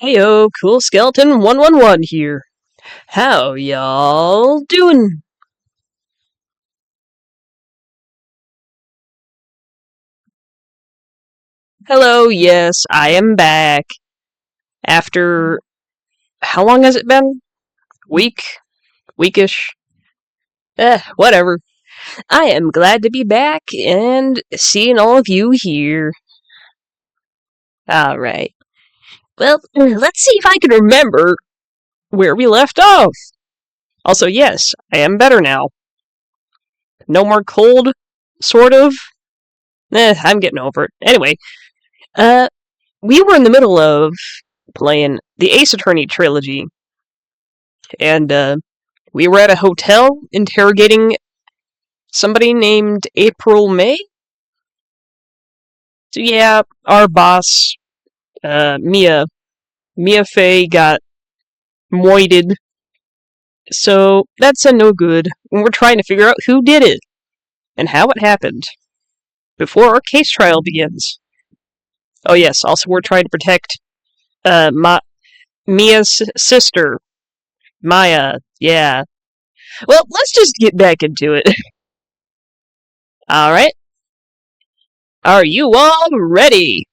Heyo, Cool Skeleton 111 here. How y'all doing? Hello, yes, I am back. After how long has it been? Week? Weekish? Whatever. I am glad to be back and seeing all of you here. Alright. Well, let's see if I can remember where we left off. Also, yes, I am better now. No more cold, sort of. I'm getting over it. Anyway, we were in the middle of playing the Ace Attorney trilogy, and we were at a hotel interrogating somebody named April May. So yeah, our boss, Mia Fey, got moited. So that's a no good. And we're trying to figure out who did it and how it happened before our case trial begins. Oh yes, also we're trying to protect Mia's sister, Maya. Yeah. Well, let's just get back into it. Alright. Are you all ready?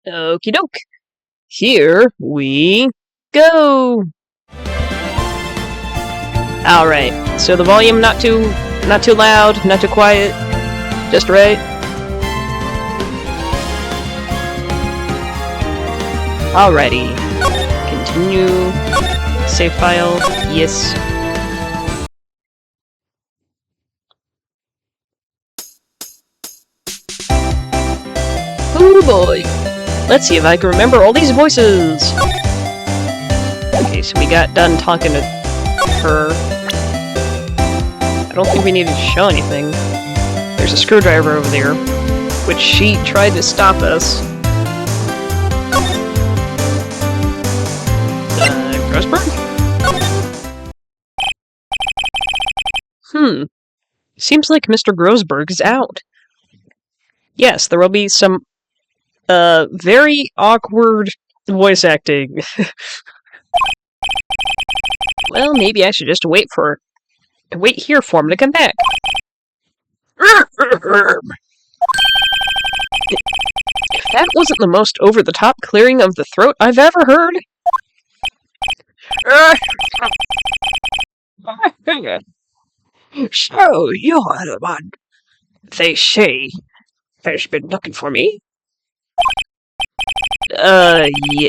Okie doke. Here we go. Alright, so the volume not too loud, not too quiet, just right. Alrighty. Continue. Save file. Yes. Oh boy. Let's see if I can remember all these voices. Okay, so we got done talking to her. I don't think we needed to show anything. There's a screwdriver over there, which she tried to stop us. Grossberg? Seems like Mr. Grossberg is out. Yes, there will be some very awkward voice acting. Well, maybe I should just wait here for him to come back. If that wasn't the most over-the-top clearing of the throat I've ever heard. So, you're the one they say has been looking for me?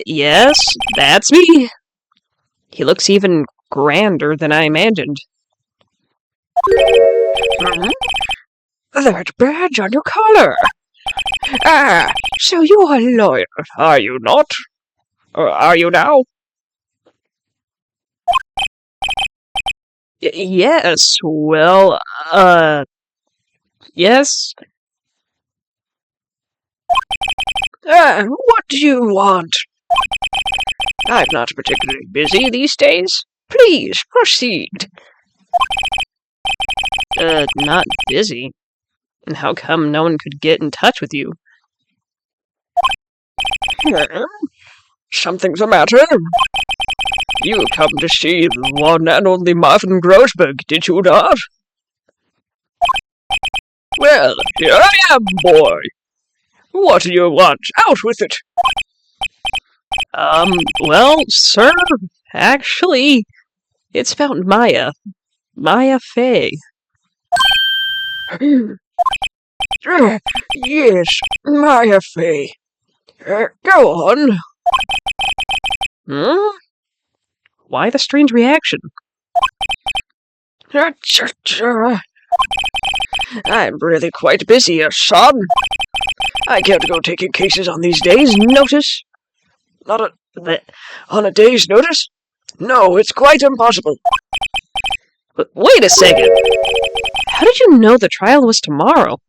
Yes, that's me. He looks even grander than I imagined. That badge on your collar. So you are a lawyer, are you not? Or are you now? Yes, well, yes. What do you want? I'm not particularly busy these days. Please, proceed. Not busy? And how come no one could get in touch with you? Something's the matter. You come to see the one and only Marvin Grossberg, did you not? Well, here I am, boy. What do you want? Out with it! Well, sir, actually, it's about Maya. Maya Fey. Yes, Maya Fey. Go on. Why the strange reaction? I'm really quite busy, son. I can't go taking cases on these days' notice. On a day's notice? No, it's quite impossible. But wait a second. How did you know the trial was tomorrow?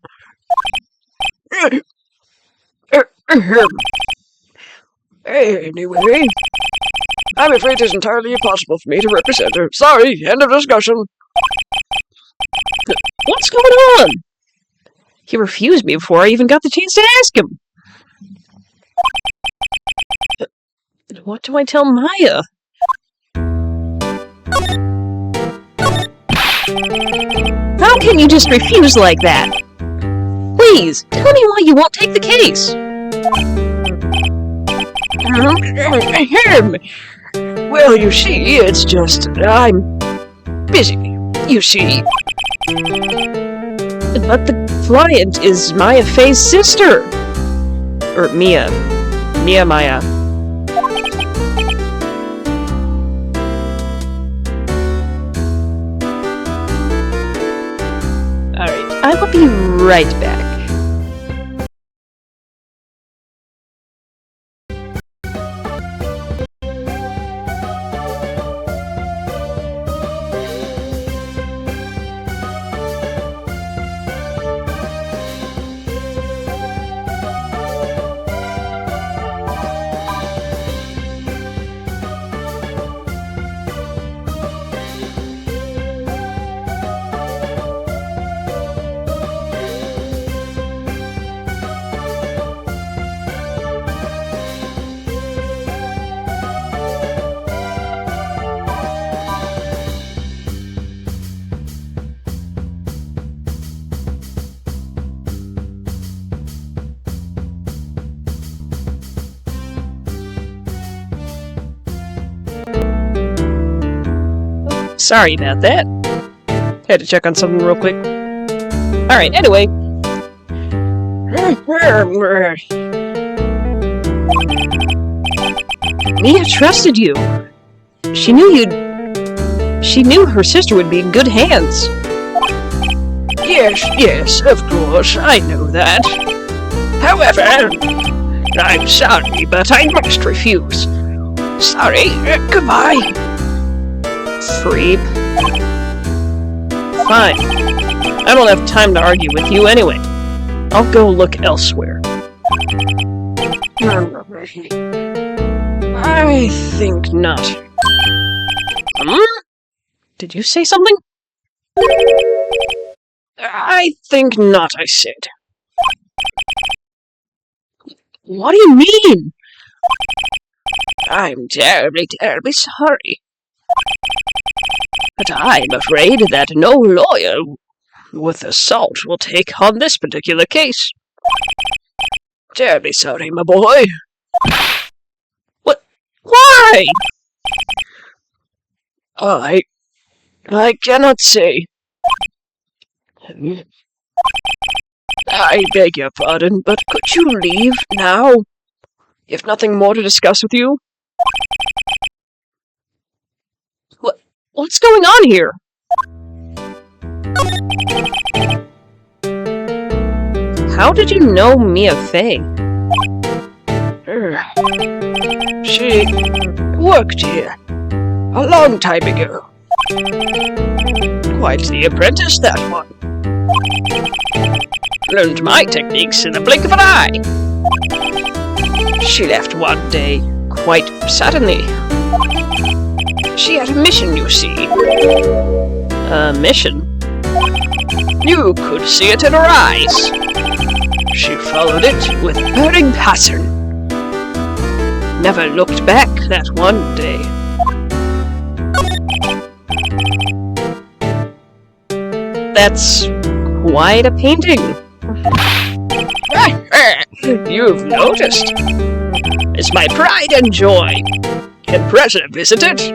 Anyway, I'm afraid it's entirely impossible for me to represent her. Sorry, end of discussion. What's going on? He refused me before I even got the chance to ask him. What do I tell Maya? How can you just refuse like that? Please, tell me why you won't take the case. Well, you see, it's just I'm busy, you see. But the client is Maya Faye's sister. Or Mia. Maya. Alright, I will be right back. Sorry about that. Had to check on something real quick. Alright, anyway. Mia trusted you. She knew her sister would be in good hands. Yes, of course, I know that. However, I'm sorry, but I must refuse. Sorry, goodbye. Creep. Fine. I don't have time to argue with you anyway. I'll go look elsewhere. I think not. Did you say something? I think not, I said. What do you mean? I'm terribly sorry. But I'm afraid that no lawyer with assault will take on this particular case. Terribly sorry, my boy. What? Why? I cannot say. I beg your pardon, but could you leave now? If nothing more to discuss with you? What's going on here? How did you know Mia Faye? She worked here a long time ago. Quite the apprentice, that one. Learned my techniques in the blink of an eye. She left one day, quite suddenly. She had a mission, you see. A mission? You could see it in her eyes. She followed it with burning passion. Never looked back that one day. That's quite a painting. You've noticed. It's my pride and joy. Impressive, isn't it?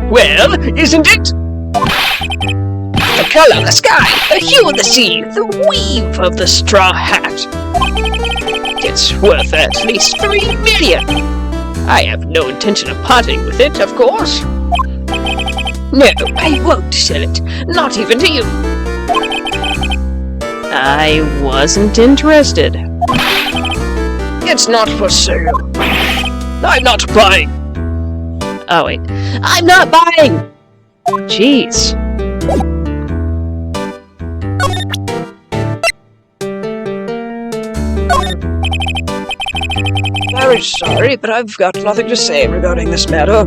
Well, isn't it? The color of the sky, the hue of the sea, the weave of the straw hat. It's worth at least 3 million. I have no intention of parting with it, of course. No, I won't sell it, not even to you. I wasn't interested. It's not for sale. I'm not buying. Oh, wait. I'm not buying! Jeez. Very sorry, but I've got nothing to say regarding this matter.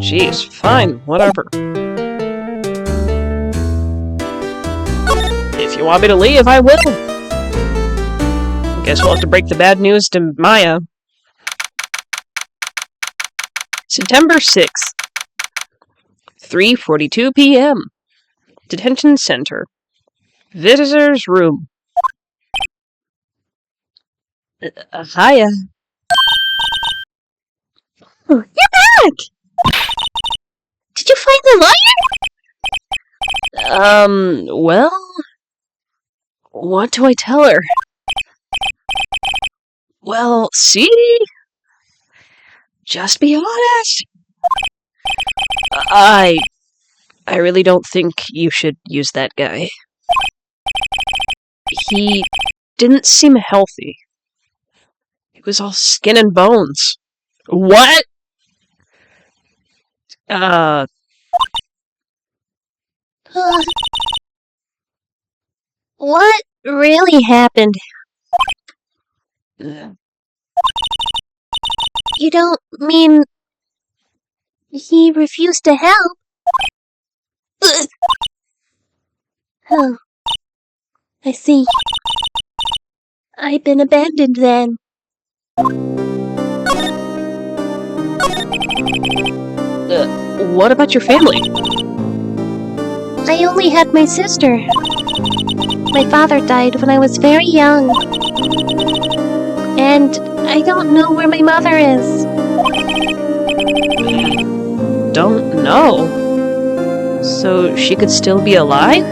Jeez, fine, whatever. If If you want me to leave, I will. Guess we'll have to break the bad news to Maya. September 6th, 3:42 p.m. Detention Center. Visitor's room. Hiya. Oh, you're back! Did you find the lawyer? Well... What do I tell her? Well, see? Just be honest. I really don't think you should use that guy. He didn't seem healthy. He was all skin and bones. What? What really happened? You don't mean he refused to help? Oh, I see. I've been abandoned then. What about your family? I only had my sister. My father died when I was very young. And I don't know where my mother is. Don't know. So she could still be alive?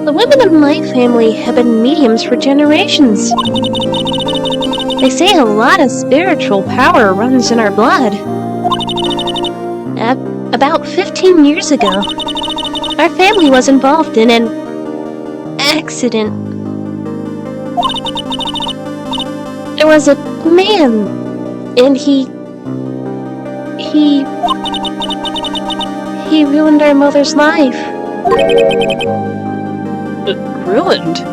The women of my family have been mediums for generations. They say a lot of spiritual power runs in our blood. About 15 years ago, our family was involved in an accident. There was a man, and he ruined our mother's life. Ruined?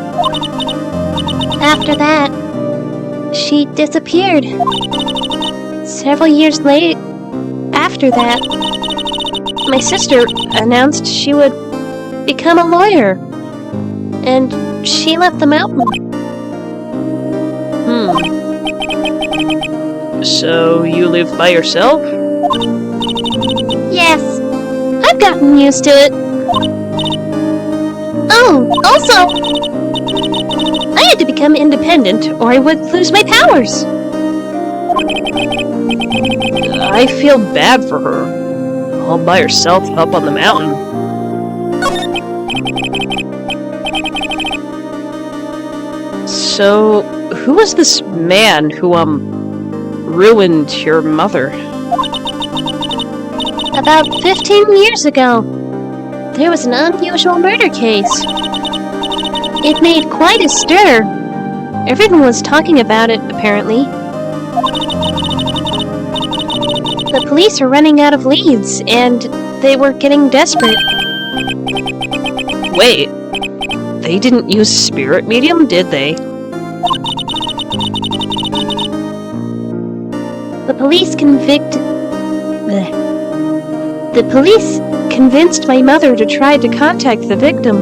After that, she disappeared. Several years late, after that, my sister announced she would become a lawyer, and she left the mountain. So you live by yourself? Yes, I've gotten used to it. Oh, also, I had to become independent or I would lose my powers. I feel bad for her. All by herself up on the mountain. So, who was this man who, ruined your mother? About 15 years ago, there was an unusual murder case. It made quite a stir. Everyone was talking about it, apparently. The police were running out of leads, and they were getting desperate. Wait, they didn't use spirit medium, did they? The police convinced my mother to try to contact the victim.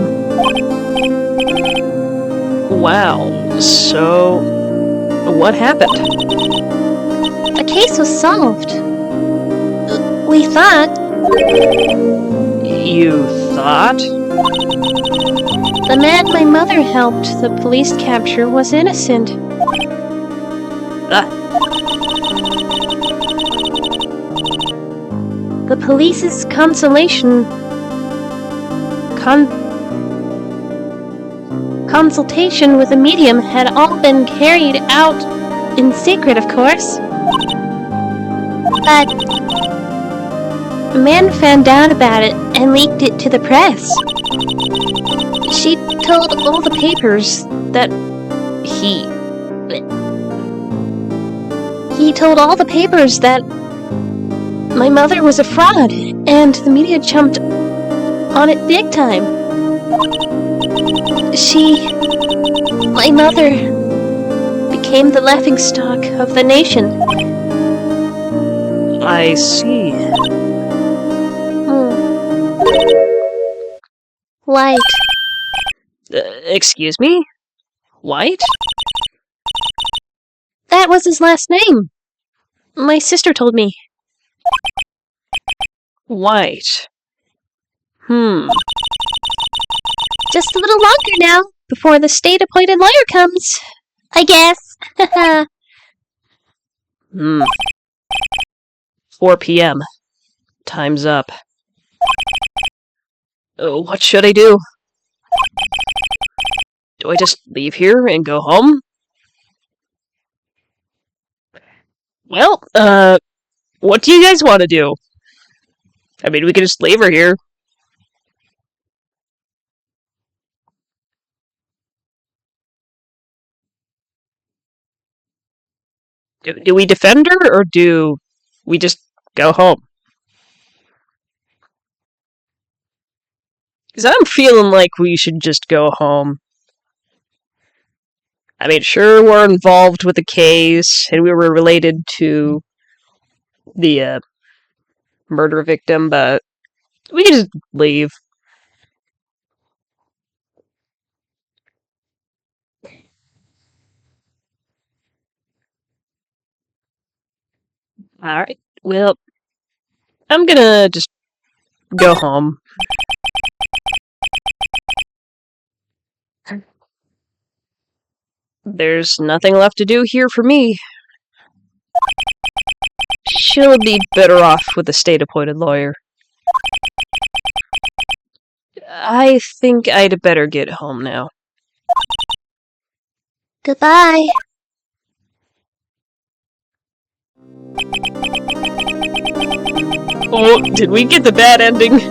Wow, so what happened? The case was solved. We thought. You thought? The man my mother helped the police capture was innocent. The police's consultation with a medium had all been carried out in secret, of course. But a man found out about it and leaked it to the press. She told all the papers that he told all the papers that my mother was a fraud, and the media jumped on it big time. My mother, became the laughingstock of the nation. I see. White. Excuse me? White? That was his last name. My sister told me. White. Just a little longer now, before the state-appointed lawyer comes. I guess. 4 p.m. Time's up. What should I do? Do I just leave here and go home? Well, what do you guys want to do? I mean, we could just leave her here. Do we defend her, or do we just go home? Because I'm feeling like we should just go home. I mean, sure, we're involved with the case, and we were related to the murder victim, but we can just leave. Alright, well, I'm gonna just go home. There's nothing left to do here for me. She'll be better off with a state-appointed lawyer. I think I'd better get home now. Goodbye. Oh, did we get the bad ending?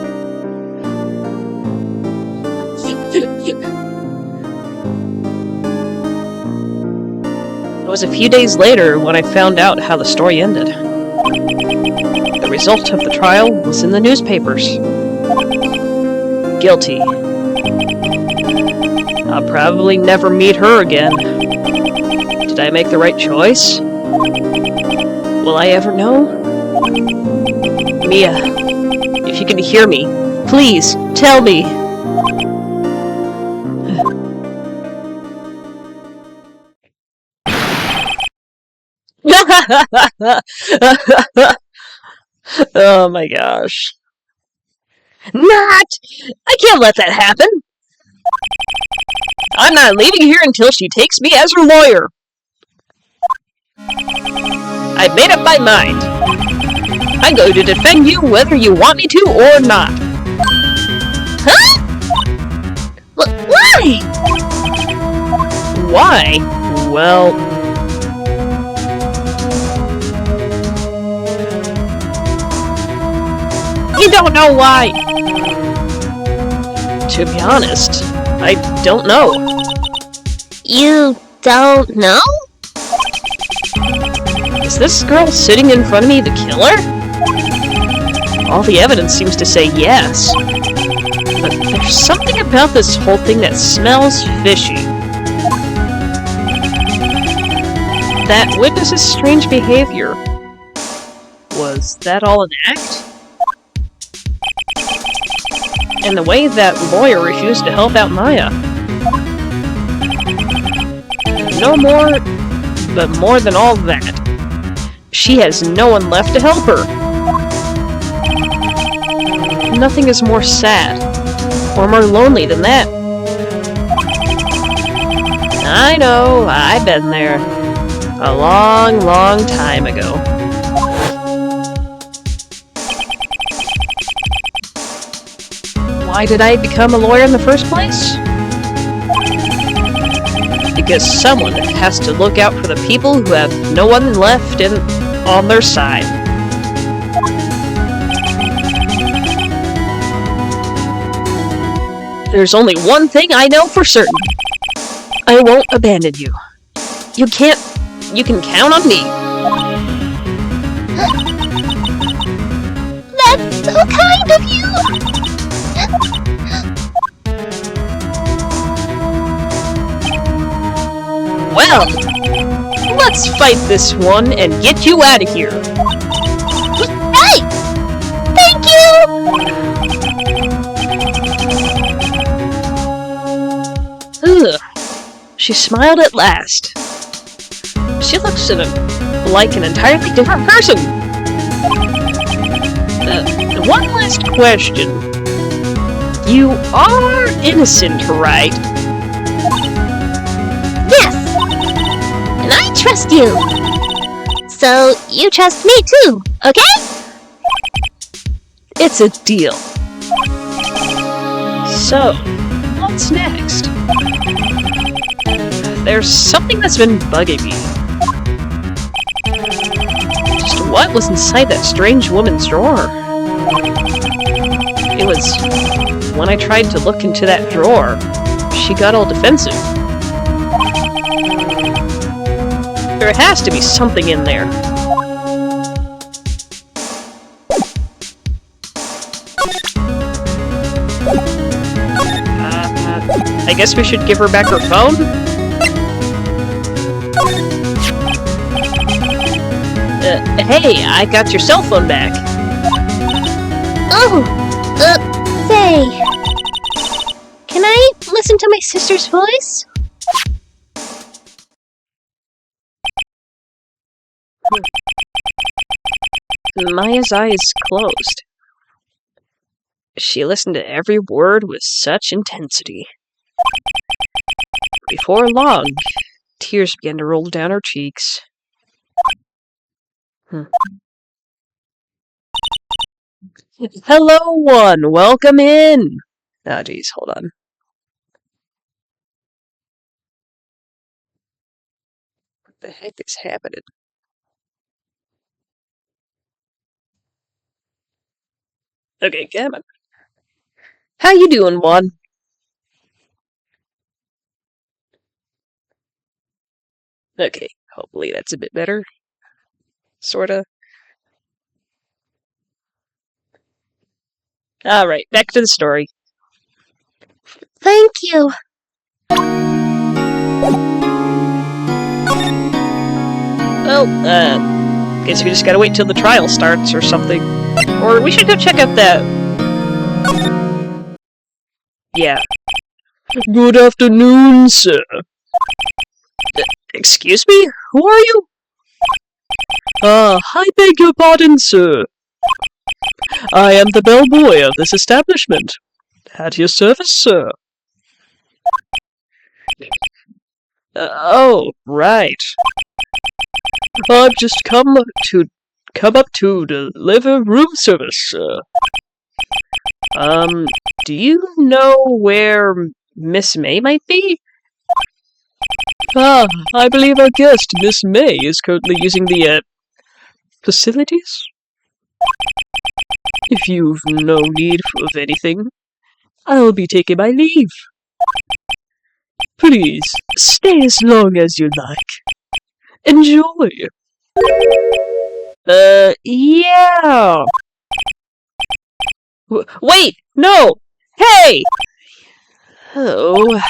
It was a few days later when I found out how the story ended. The result of the trial was in the newspapers. Guilty. I'll probably never meet her again. Did I make the right choice? Will I ever know? Mia, if you can hear me, please tell me. Oh my gosh. Not! I can't let that happen! I'm not leaving here until she takes me as her lawyer! I've made up my mind. I'm going to defend you whether you want me to or not. Huh? Why? Why? Well... You don't know why! To be honest, I don't know. You don't know? Is this girl sitting in front of me the killer? All the evidence seems to say yes. But there's something about this whole thing that smells fishy. That witness's strange behavior. Was that all an act? And the way that lawyer refused to help out Maya. No more, but more than all that, she has no one left to help her. Nothing is more sad, or more lonely than that. I know, I've been there. A long, long time ago. Why did I become a lawyer in the first place? Because someone has to look out for the people who have no one left on their side. There's only one thing I know for certain. I won't abandon you. You can count on me. That's so kind of you! Well, let's fight this one and get you out of here. Right! Thank you! She smiled at last. She looks like an entirely different person. One last question. You are innocent, right? Yes! And I trust you! So, you trust me too, okay? It's a deal. So, what's next? There's something that's been bugging me. Just what was inside that strange woman's drawer? It was when I tried to look into that drawer, she got all defensive. There has to be something in there. I guess we should give her back her phone? Hey, I got your cell phone back. Oh! Say... Can I listen to my sister's voice? Maya's eyes closed. She listened to every word with such intensity. Before long, tears began to roll down her cheeks. Hello, one! Welcome in! Oh, geez, hold on. What the heck is happening? Okay, come on. How you doing, one? Okay, hopefully that's a bit better. Sorta. Alright, back to the story. Thank you. Well, guess we just gotta wait till the trial starts or something. Or we should go check out that... Yeah. Good afternoon, sir. Excuse me? Who are you? I beg your pardon, sir. I am the bellboy of this establishment. At your service, sir. Oh, right. I've just come up to deliver room service, sir. Do you know where Miss May might be? I believe our guest, Miss May, is currently using the, facilities? If you've no need of anything, I'll be taking my leave. Please, stay as long as you like. Enjoy. Yeah. Wait, no! Hey! Oh.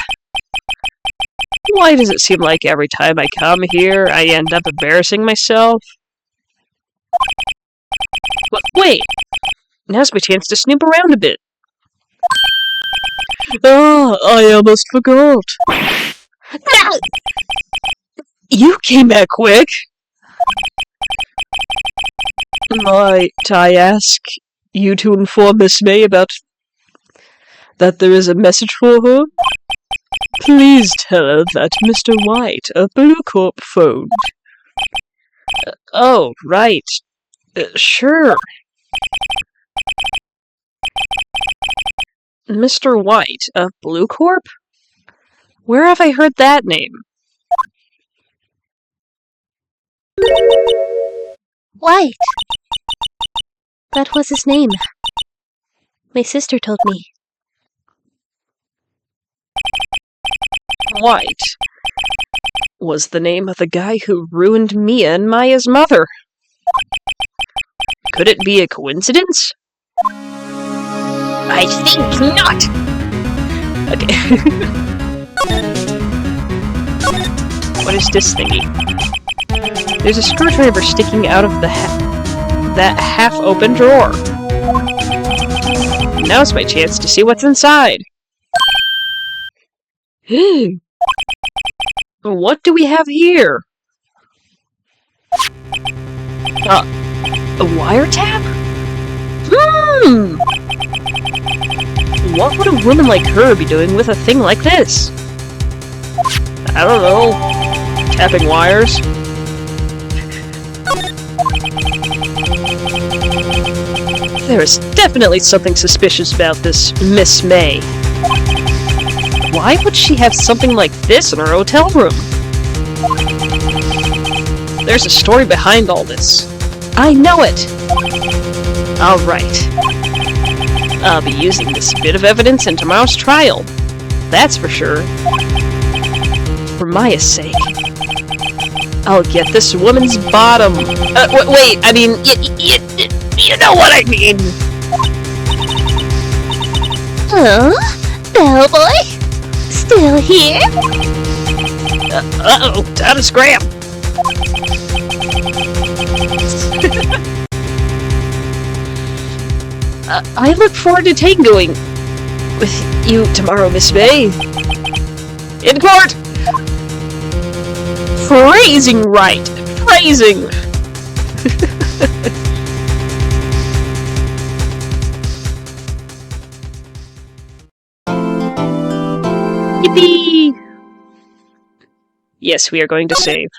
Why does it seem like every time I come here, I end up embarrassing myself? Wait! Now's my chance to snoop around a bit. I almost forgot. You came back quick! Might I ask you to inform Miss May about that there is a message for her? Please tell her that Mr. Wright of Bluecorp phoned. Oh, right. Sure. Mr. White of Bluecorp? Where have I heard that name? White. That was his name. My sister told me. White was the name of the guy who ruined Mia and Maya's mother. Could it be a coincidence? I think not! Okay. What is this thingy? There's a screwdriver sticking out of that half-open drawer. Now's my chance to see what's inside. What do we have here? A wiretap? What would a woman like her be doing with a thing like this? I don't know. Tapping wires? There is definitely something suspicious about this Miss May. Why would she have something like this in her hotel room? There's a story behind all this. I know it! Alright. I'll be using this bit of evidence in tomorrow's trial. That's for sure. For Maya's sake. I'll get this woman's bottom. Wait, I mean, you know what I mean! Huh? Bellboy? Still here? Uh-oh, time to scram! I look forward to tangoing with you tomorrow, Miss May. In court! Praising Wright! Praising! Yippee! Yes, we are going to save.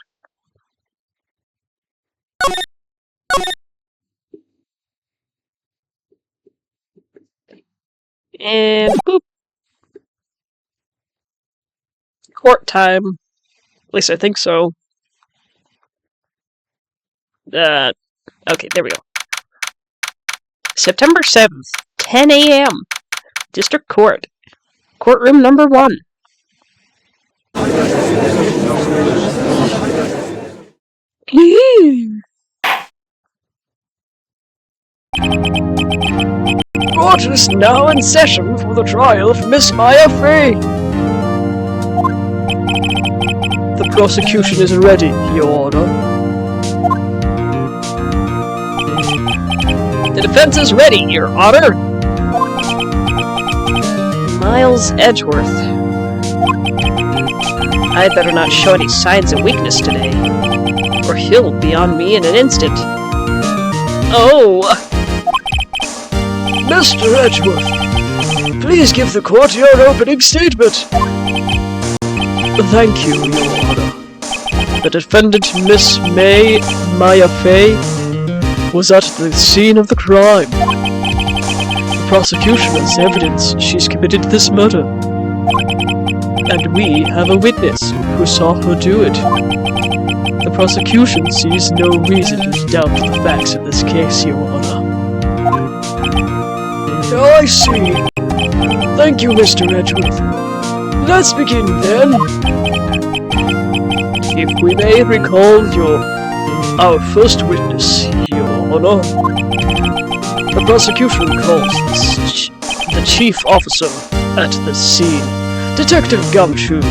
And boop! Court time. At least I think so. Okay, there we go. September 7th, 10 a.m. District Court. Courtroom number 1. Court is now in session for the trial of Miss Maya Fey. The prosecution is ready, Your Honor. The defense is ready, Your Honor. Miles Edgeworth. I better not show any signs of weakness today, or he'll be on me in an instant. Oh! Mr. Edgeworth, please give the court your opening statement. Thank you, Your Honor. The defendant, Miss Maya Fey, was at the scene of the crime. The prosecution has evidence she's committed this murder. And we have a witness who saw her do it. The prosecution sees no reason to doubt the facts of this case, Your Honor. I see. Thank you, Mr. Edgeworth. Let's begin then. If we may recall our first witness, Your Honor. The prosecution calls the chief officer at the scene, Detective Gumshoe.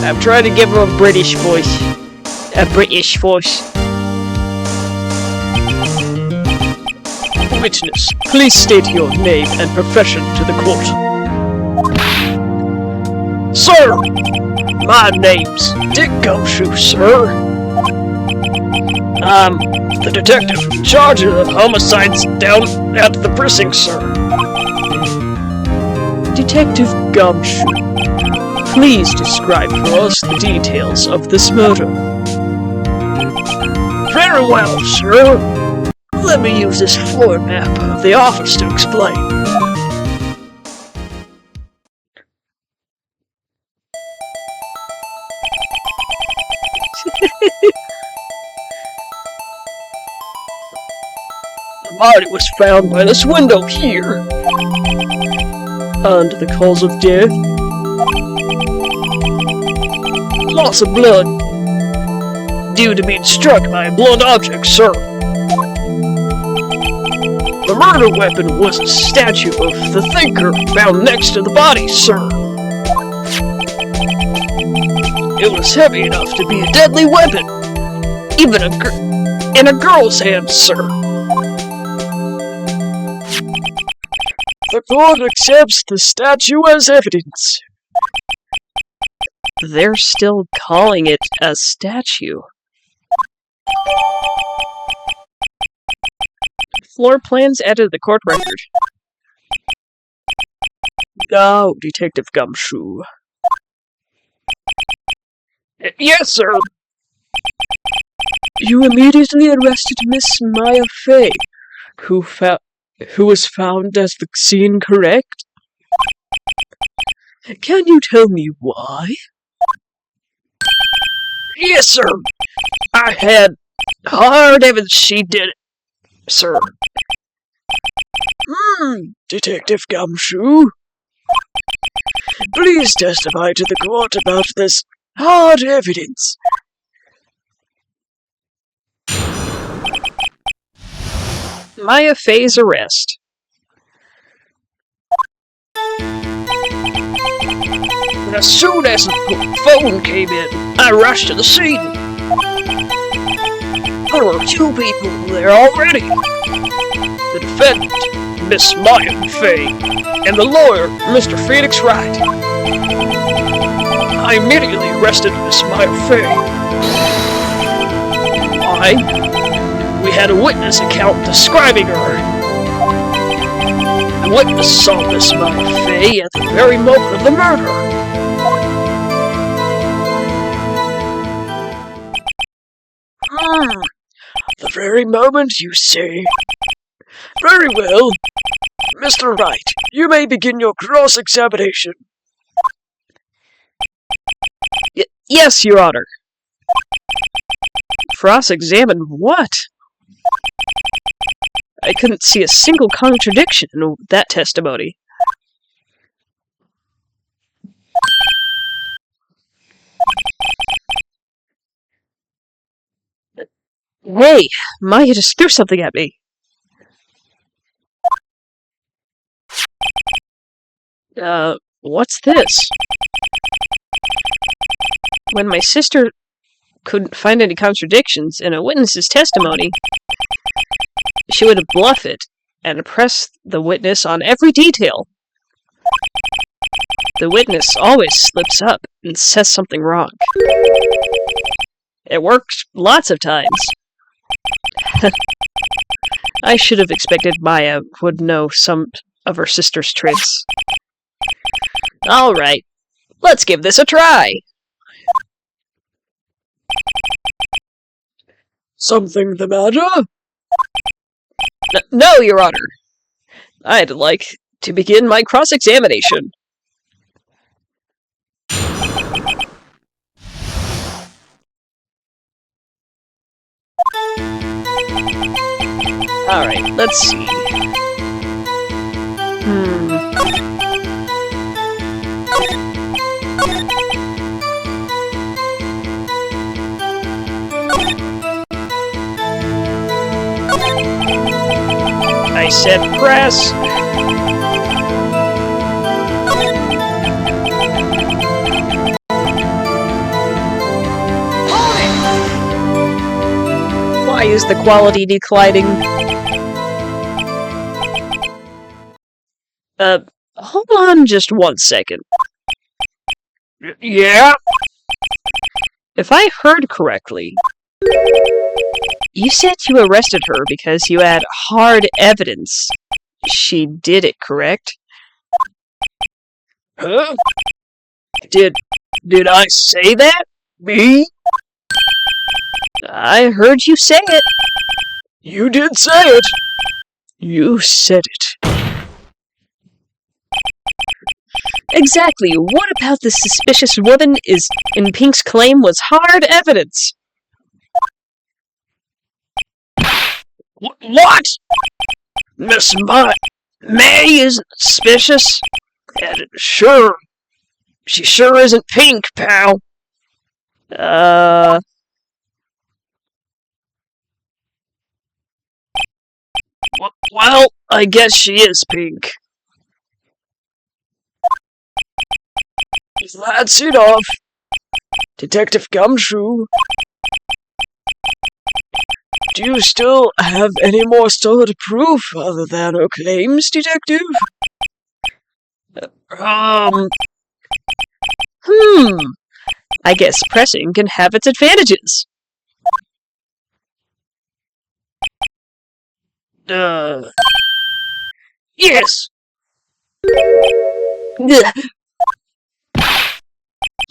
I'm trying to give him a British voice. A British voice. Witness, please state your name and profession to the court. Sir! My name's Dick Gumshoe, sir. I'm the detective in charge of homicides down at the precinct, sir. Detective Gumshoe, please describe for us the details of this murder. Very well, sir. Let me use this floor map of the office to explain. The body was found by this window here. And the cause of death? Loss of blood. Due to being struck by a blunt object, sir. The murder weapon was a statue of the thinker found next to the body, sir. It was heavy enough to be a deadly weapon, even in a girl's hands, sir. The court accepts the statue as evidence. they're still calling it a statue. Floor plans added to the court record. Now, Detective Gumshoe. Yes, sir. You immediately arrested Miss Maya Fay, who was found as the scene correct? Can you tell me why? Yes, sir. I had hard evidence she did it, sir. Detective Gumshoe. Please testify to the court about this hard evidence. Maya Fay's arrest. As soon as the phone came in, I rushed to the scene. There were 2 people there already. The defendant, Miss Maya Fay, and the lawyer, Mr. Felix Wright. I immediately arrested Miss Maya Fay. We had a witness account describing her. The witness saw Miss Maya Fay at the very moment of the murder. The very moment, you say? Very well. Mr. Wright, you may begin your cross-examination. Yes, Your Honor. Cross-examine what? I couldn't see a single contradiction in that testimony. Hey, Maya just threw something at me. What's this? When my sister couldn't find any contradictions in a witness's testimony, she would bluff it and press the witness on every detail. The witness always slips up and says something wrong. It worked lots of times. I should have expected Maya would know some of her sister's tricks. Alright, let's give this a try. Something the matter? No, Your Honor. I'd like to begin my cross-examination. Alright, let's see. I said press. Why is the quality declining? Hold on just 1 second. Yeah? If I heard correctly, you said you arrested her because you had hard evidence she did it, correct? Huh? Did I say that? Me? I heard you say it. You did say it. You said it. Exactly. What about the suspicious woman in Pink's claim was hard evidence? What? Miss May isn't suspicious? And she sure isn't Pink, pal. Well, I guess she is Pink. That's enough. Detective Gumshoe. Do you still have any more solid proof other than her claims, Detective? I guess pressing can have its advantages. Yes!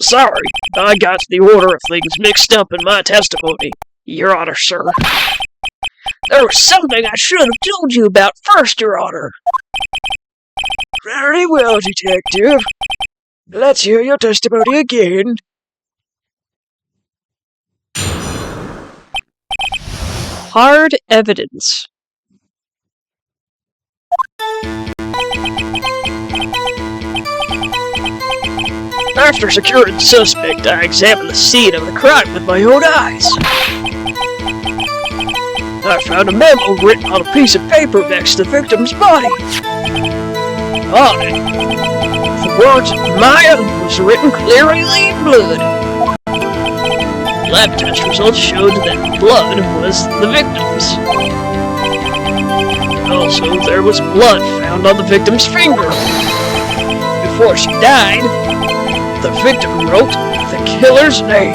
Sorry, I got the order of things mixed up in my testimony, Your Honor, sir. There was something I should have told you about first, Your Honor. Very well, Detective. Let's hear your testimony again. Hard evidence. After securing the suspect, I examined the scene of the crime with my own eyes. I found a memo written on a piece of paper next to the victim's body. On it, the words Maya was written clearly in blood. Lab test results showed that blood was the victim's. Also, there was blood found on the victim's finger. Before she died, the victim wrote the killer's name.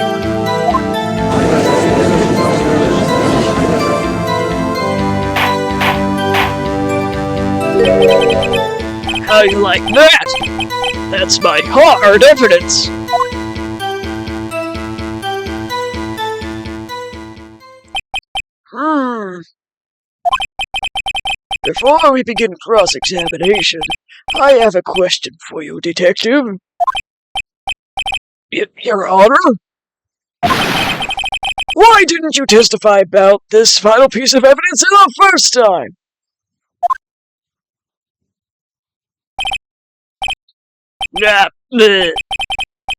How do you like that? That's my hard evidence. Before we begin cross-examination, I have a question for you, Detective. Your Honor? Why didn't you testify about this final piece of evidence the first time?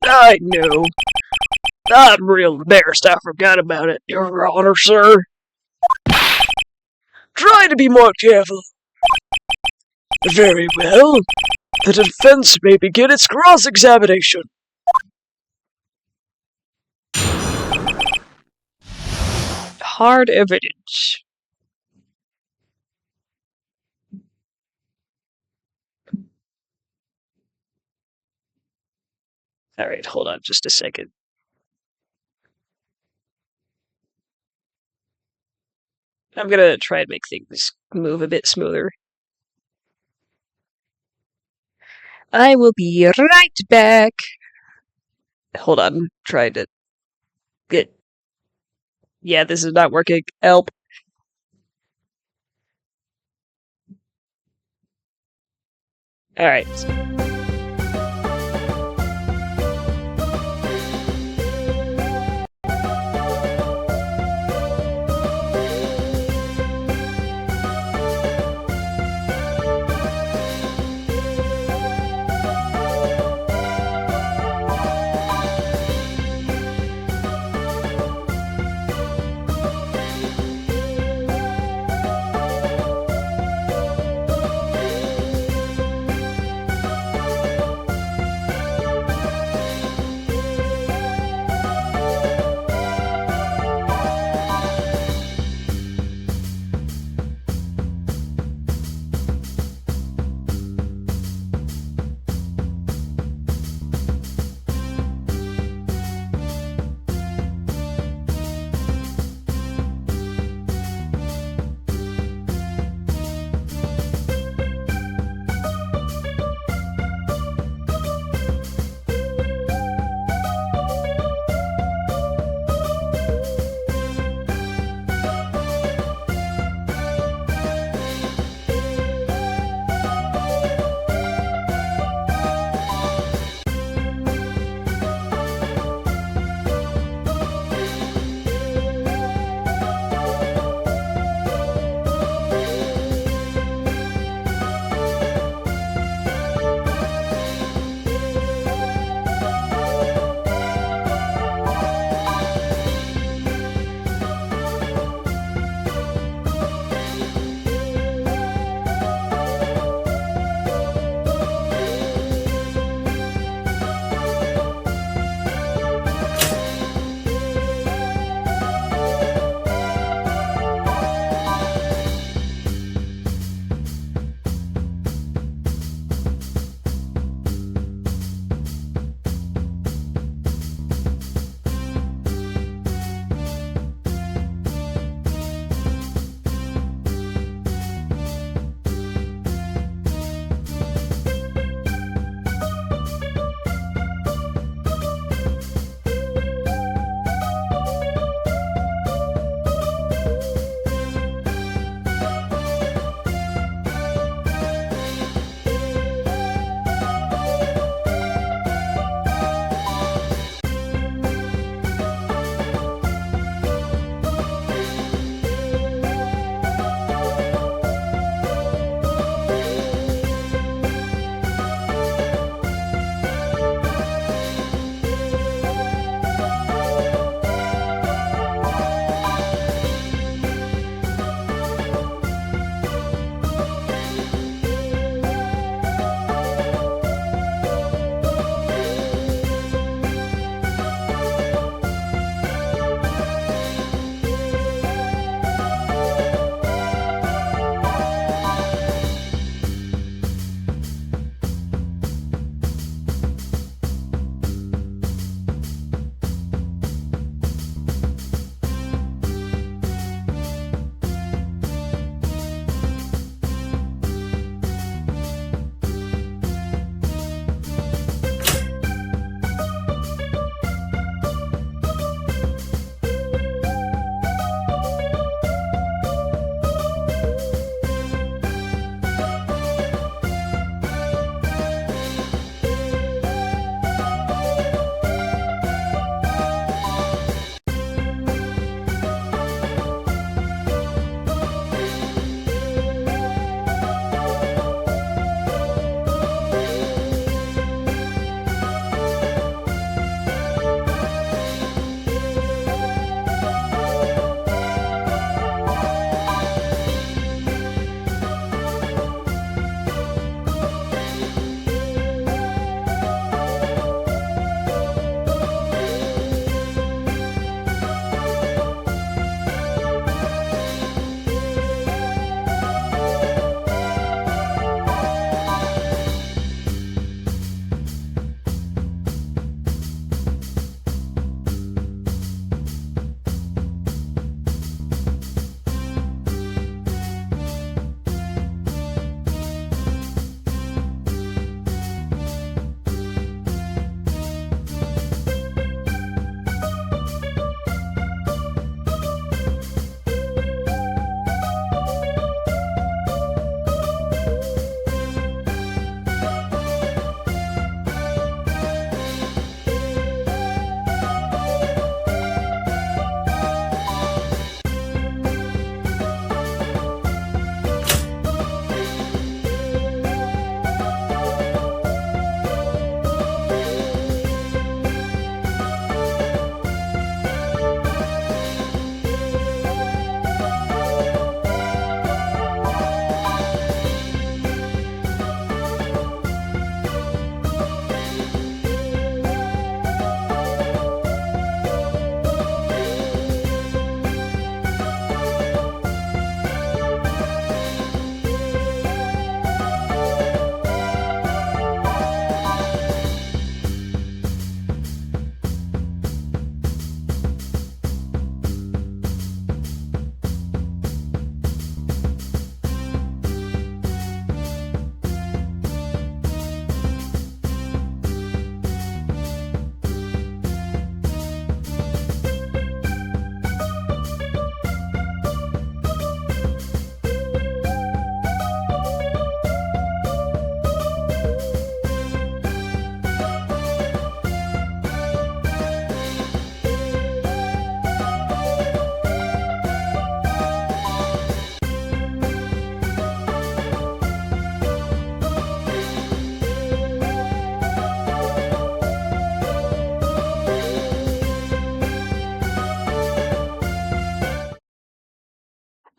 I know. I'm real embarrassed I forgot about it, Your Honor, sir. Try to be more careful. Very well. The defense may begin its cross-examination. Hard evidence. Alright, hold on just a second. I'm gonna try and make things move a bit smoother. I will be right back. Hold on, I'm trying to get... Yeah, this is not working. Help. Alright.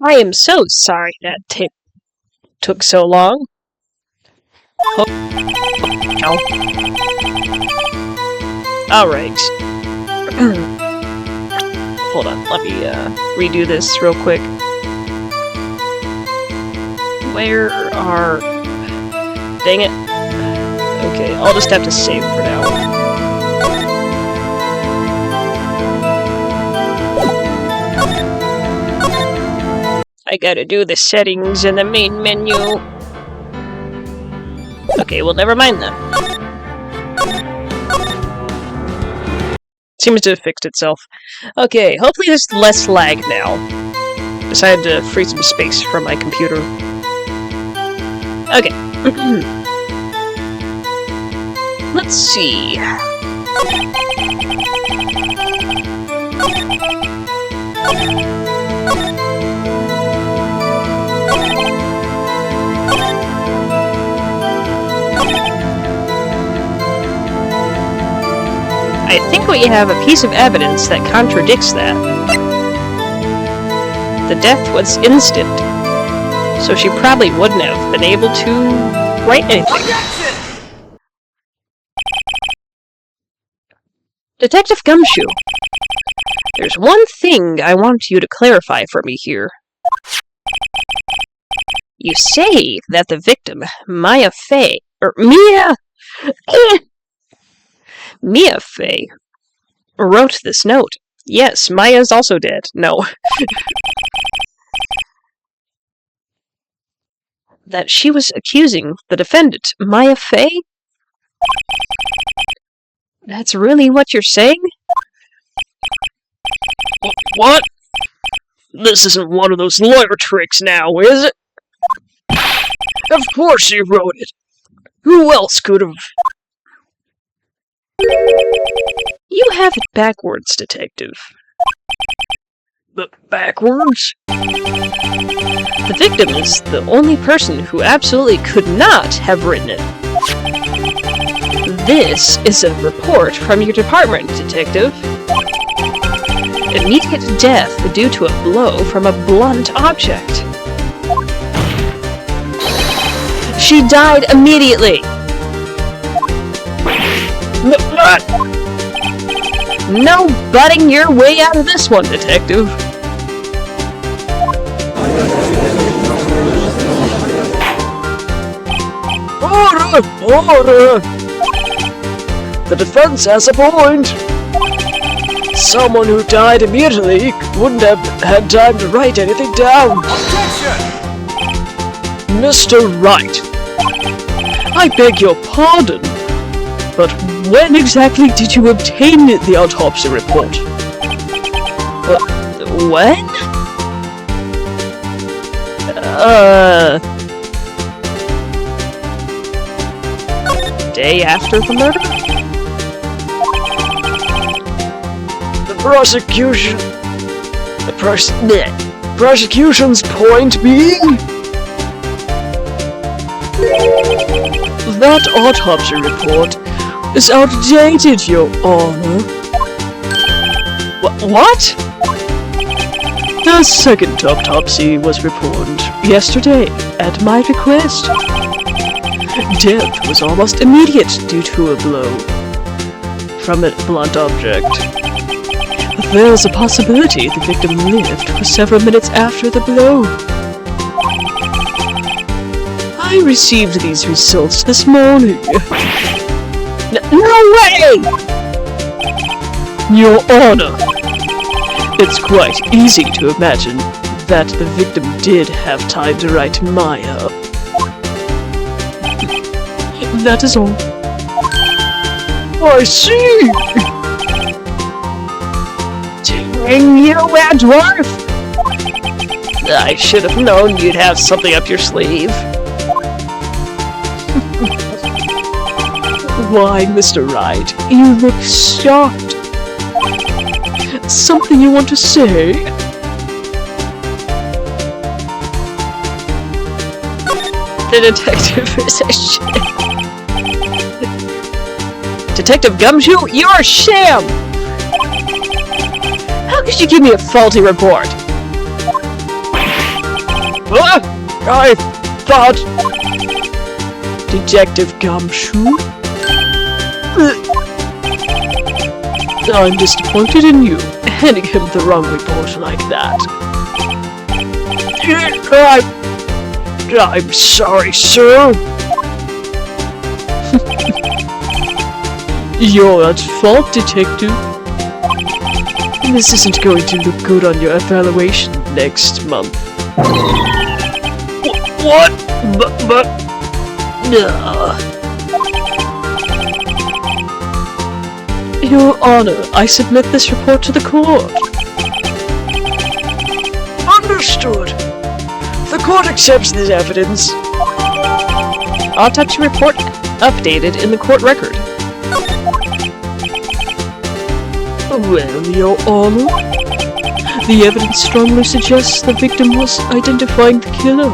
I am so sorry that took so long. Alright. Hold on, let me redo this real quick. Where are... Dang it. Okay, I'll just have to save for now. I gotta do the settings in the main menu. Okay, well, never mind then. Seems to have fixed itself. Okay, hopefully there's less lag now. Decided to free some space from my computer. Okay. Let's see. I think we have a piece of evidence that contradicts that. The death was instant, so she probably wouldn't have been able to write anything. Detective Gumshoe, there's one thing I want you to clarify for me here. You say that the victim, Mia Fey, wrote this note. Yes, Maya's also dead. No. That she was accusing the defendant, Mia Fey? That's really what you're saying? What? This isn't one of those lawyer tricks now, is it? Of course she wrote it. Who else could have? You have it backwards, Detective. But backwards? The victim is the only person who absolutely could not have written it. This is a report from your department, Detective. Immediate death due to a blow from a blunt object. She died immediately! No butting your way out of this one, Detective. Order! The defense has a point. Someone who died immediately wouldn't have had time to write anything down. Objection! Mr. Wright, I beg your pardon, but when exactly did you obtain the autopsy report? When? Day after the murder? The prosecution's point being? That autopsy report is outdated, Your Honor. What? The second autopsy was performed yesterday at my request. Death was almost immediate due to a blow from a blunt object. There's a possibility the victim lived for several minutes after the blow. I received these results this morning. No way! Your Honor, it's quite easy to imagine that the victim did have time to write Maya. That is all. I see! Dang you, Dwarf! I should have known you'd have something up your sleeve. Why, Mr. Wright, you look shocked. Something you want to say? The detective is a sham. Detective Gumshoe, you're a sham! How could you give me a faulty report? I thought... Detective Gumshoe? I'm disappointed in you, handing him the wrong report like that. I'm sorry, sir. You're at fault, detective. This isn't going to look good on your evaluation next month. What? But... Your Honor, I submit this report to the court. Understood. The court accepts this evidence. Autopsy report updated in the court record. Well, Your Honor, the evidence strongly suggests the victim was identifying the killer.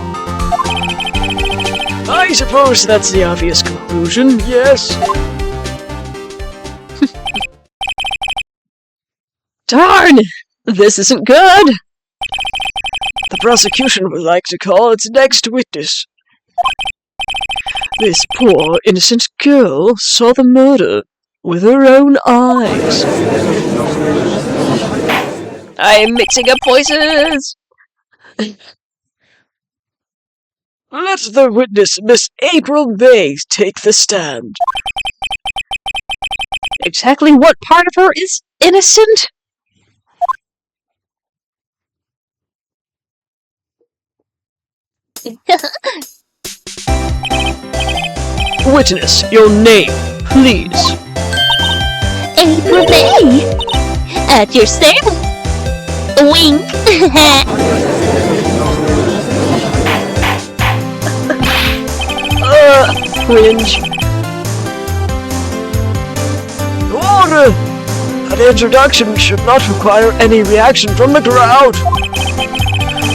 I suppose that's the obvious conclusion, yes. Darn! This isn't good! The prosecution would like to call its next witness. This poor, innocent girl saw the murder with her own eyes. I'm mixing up voices! Let the witness, Miss April May, take the stand. Exactly what part of her is innocent? Witness, your name, please. April May! At your service! Wink! Cringe. Order! An introduction should not require any reaction from the crowd.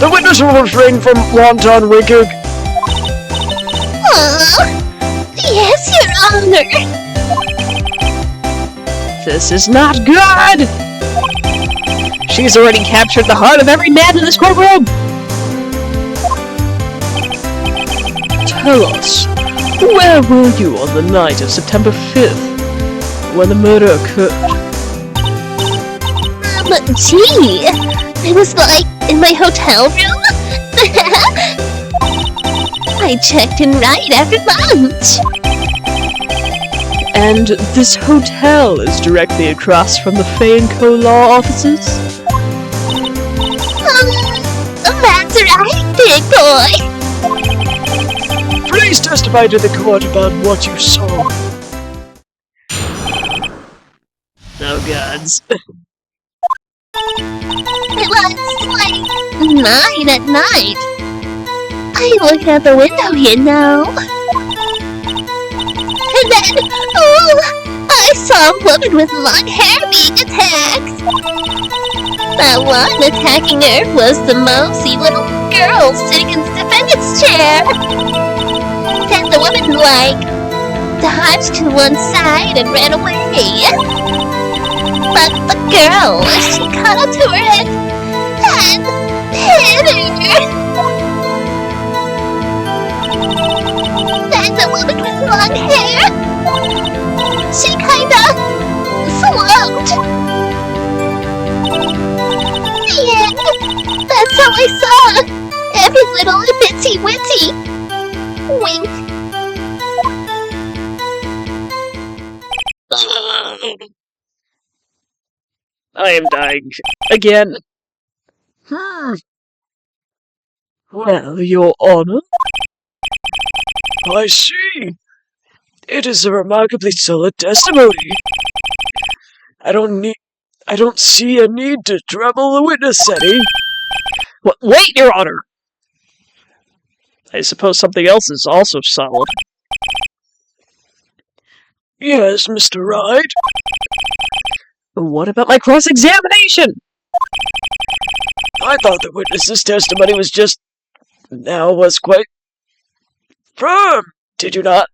The witness will refrain from wanton winking. Yes, Your Honor! This is not good! She's already captured the heart of every man in this courtroom! Tell us, where were you on the night of September 5th, when the murder occurred? Gee, I was like in my hotel room. I checked in right after lunch. And this hotel is directly across from the Fay & Co. law offices? That's right, big boy. Please testify to the court about what you saw. Oh, gods. It was like 9 at night. I looked out the window, you know. And then, I saw a woman with long hair being attacked. That one attacking her was the mousy little girl sitting in the defendant's chair. And the woman, dodged to one side and ran away. But the girl, she caught up to her and hit her. And the woman with long hair, she kinda slumped. And that's how I saw every little bitsy witsy. Wink. I am dying. Again. Well, Your Honor. I see. It is a remarkably solid testimony. I don't see a need to trouble the witness setting. Wait, Your Honor! I suppose something else is also solid. Yes, Mr. Wright? What about my cross-examination? I thought the witness's testimony was quite firm. Did you not?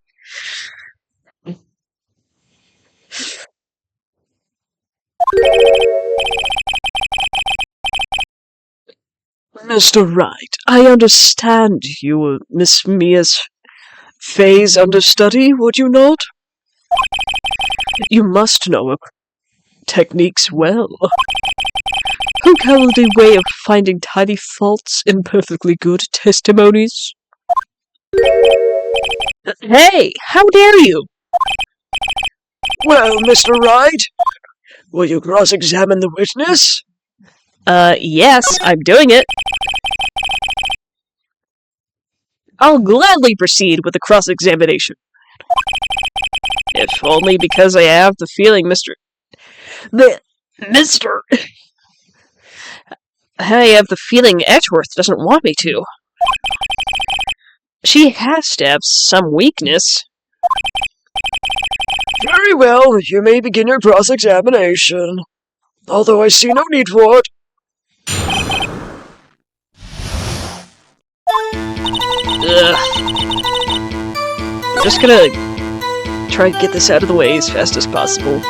Mr. Wright, I understand you were Miss Mia's phase understudy, would you not? You must know her techniques well. Her cowardly way of finding tiny faults in perfectly good testimonies. Hey, how dare you? Well, Mr. Wright, will you cross-examine the witness? Yes, I'm doing it. I'll gladly proceed with the cross-examination. If only because I have the feeling I have the feeling Edgeworth doesn't want me to. She has to have some weakness. Very well, you may begin your cross-examination. Although I see no need for it. Ugh. I'm just gonna try to get this out of the way as fast as possible.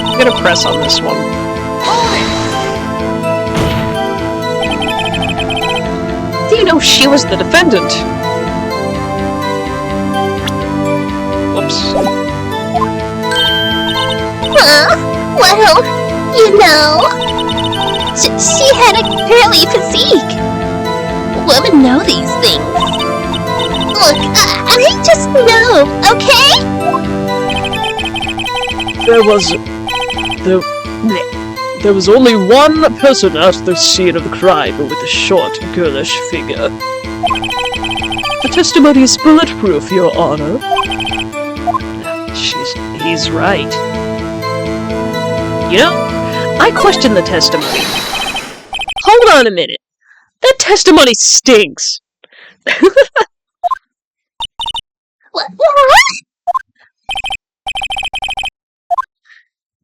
I'm gonna press on this one. Do you know she was the defendant? Whoops. Well, you know, she had a curly physique. Women know these things. Look, I just know, okay? There was only one person at the scene of the crime with a short, girlish figure. The testimony is bulletproof, Your Honor. He's right. You know, I question the testimony. Hold on a minute. That testimony stinks. What?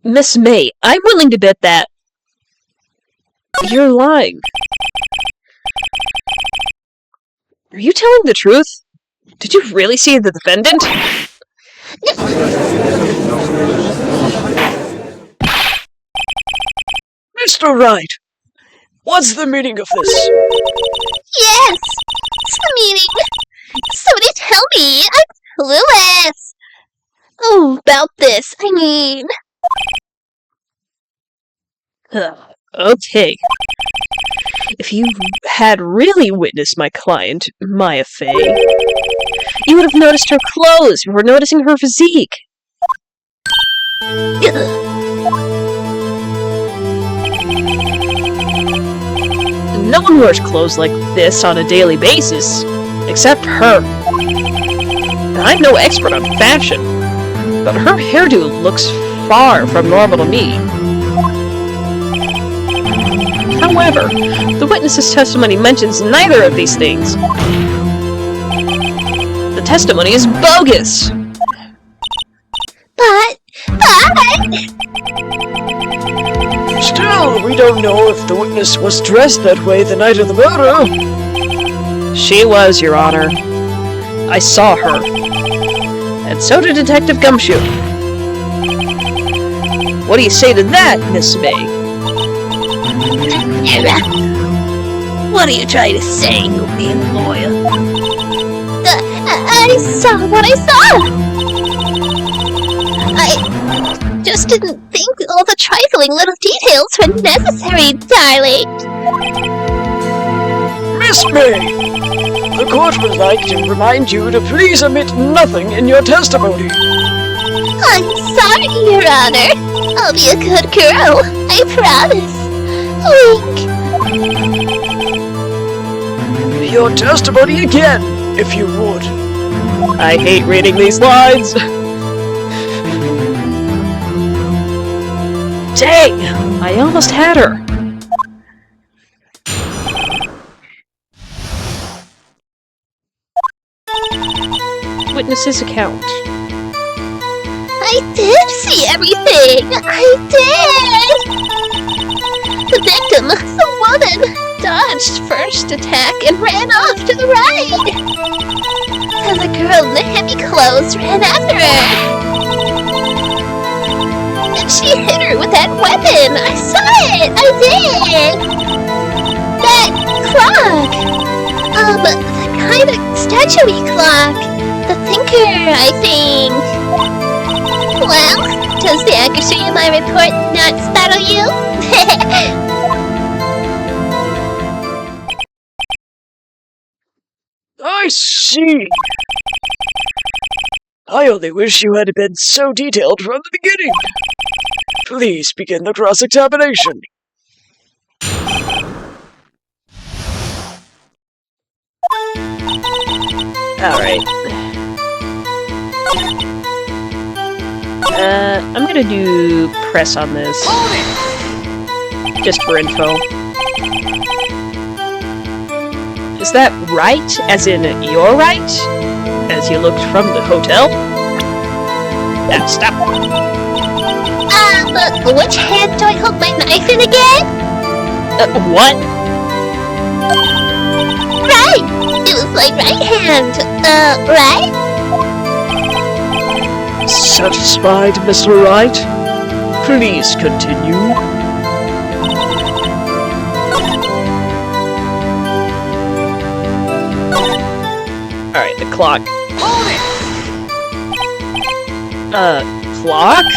Miss May, I'm willing to bet that you're lying. Are you telling the truth? Did you really see the defendant? Mr. Wright, what's the meaning of this? Yes! It's the meeting! Somebody tell me! I'm clueless! Oh, about this, I mean... Okay. If you had really witnessed my client, Maya Fey, you would have noticed her clothes before noticing her physique. No one wears clothes like this on a daily basis, except her. I'm no expert on fashion, but her hairdo looks far from normal to me. However, the witness's testimony mentions neither of these things. The testimony is bogus! But... Still, we don't know if the witness was dressed that way the night of the murder. She was, Your Honor. I saw her. And so did Detective Gumshoe. What do you say to that, Miss May? What are you trying to say, you mean lawyer? I saw what I saw! I just didn't think all the trifling little details were necessary, darling. Miss May, the court would like to remind you to please omit nothing in your testimony. I'm sorry, Your Honor. I'll be a good girl, I promise. Wink. Your testimony again, if you would. I hate reading these lines. Dang! I almost had her. Witness's account. I did see everything! I did! The victim, the woman, dodged first attack and ran off to the right. and the girl in the heavy clothes ran after her. And she hit her with that weapon. I saw it. I did. That clock. The kind of statue-y clock. The thinker, I think. Well, does the accuracy of my report not startle you? I see. I only wish you had been so detailed from the beginning. Please begin the cross-examination. Alright. I'm gonna do press on this. Just for info. Is that right? As in, you're right? As you looked from the hotel? Stop. Which hand do I hold my knife in again? What? Right! It was my right hand. Right? Satisfied, Mr. Wright? Please continue. Alright, the clock. Clock?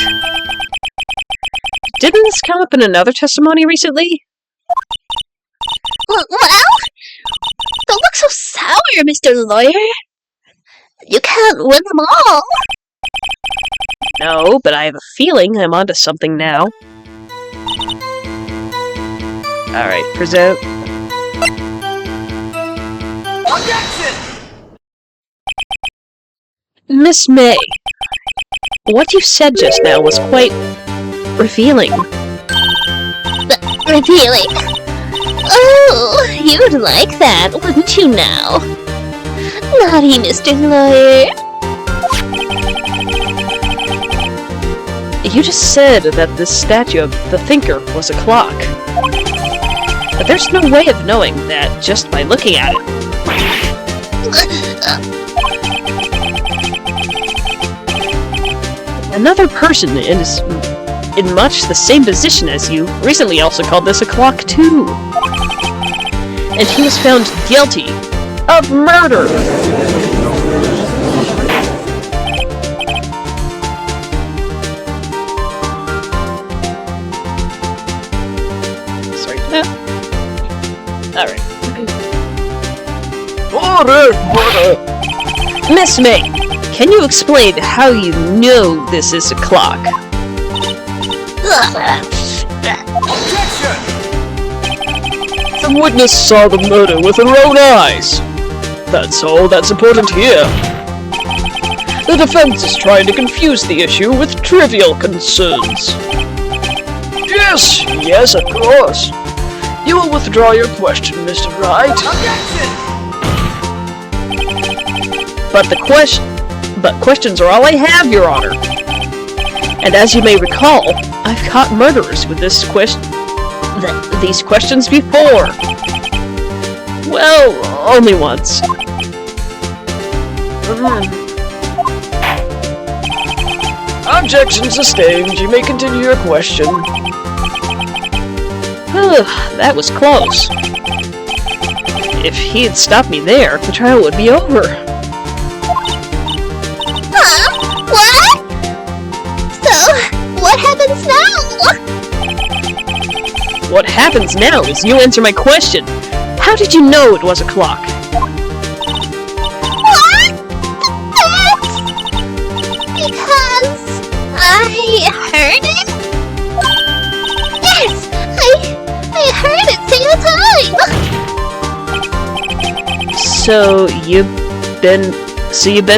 Didn't this come up in another testimony recently? Well, don't look so sour, Mr. Lawyer. You can't win them all. No, but I have a feeling I'm onto something now. Alright, present. Miss May, what you said just now was quite revealing. Revealing? Oh, you'd like that, wouldn't you now? Naughty Mr. Lawyer. You just said that this statue of the thinker was a clock. But there's no way of knowing that just by looking at it. Another person in much the same position as you recently also called this a clock too. And he was found guilty of murder. Sorry for that. Alright. Order! Miss May, can you explain how you know this is a clock? The witness saw the murder with her own eyes. That's all that's important here. The defense is trying to confuse the issue with trivial concerns. Yes, of course. You will withdraw your question, Mr. Wright. But questions are all I have, Your Honor. And as you may recall, I've caught murderers with these questions before. Well, only once. Objection sustained. You may continue your question. That was close. If he had stopped me there, the trial would be over. Huh? What? So, what happens now? What happens now is you answer my question. How did you know it was a clock? What? That's because I heard it? Yes, I heard it say the time. So you've been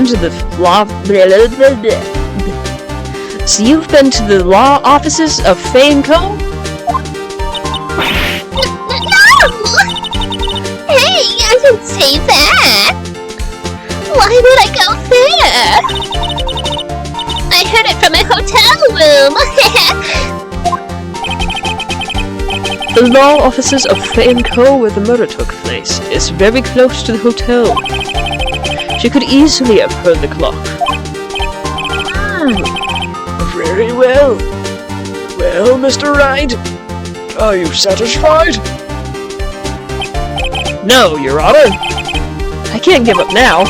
to the law. So you've been to the law offices of Fay & Co? No! Hey, I didn't say that! Why would I go there? I heard it from my hotel room! The law offices of Fay & Co, where the murder took place, is very close to the hotel. She could easily have heard the clock. Very well. Well, Mr. Wright, are you satisfied? No, Your Honor. I can't give up now.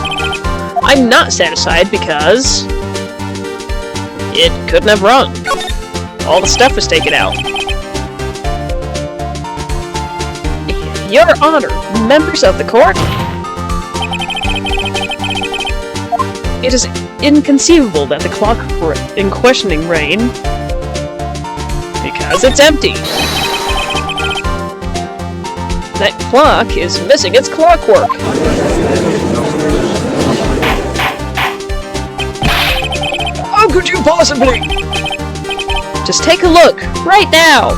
I'm not satisfied because it couldn't have rung. All the stuff was taken out. Your Honor, members of the court, it is inconceivable that the clock in questioning rang because it's empty. That clock is missing its clockwork. How could you possibly? Just take a look, right now!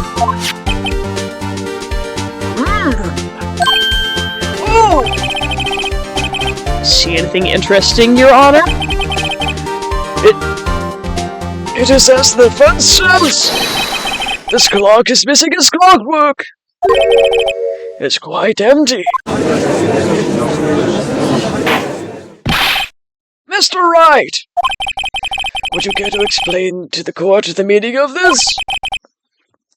Oh! See anything interesting, Your Honor? It is as the fence says. This clock is missing its clockwork. It's quite empty. Mr. Wright! Would you care to explain to the court the meaning of this?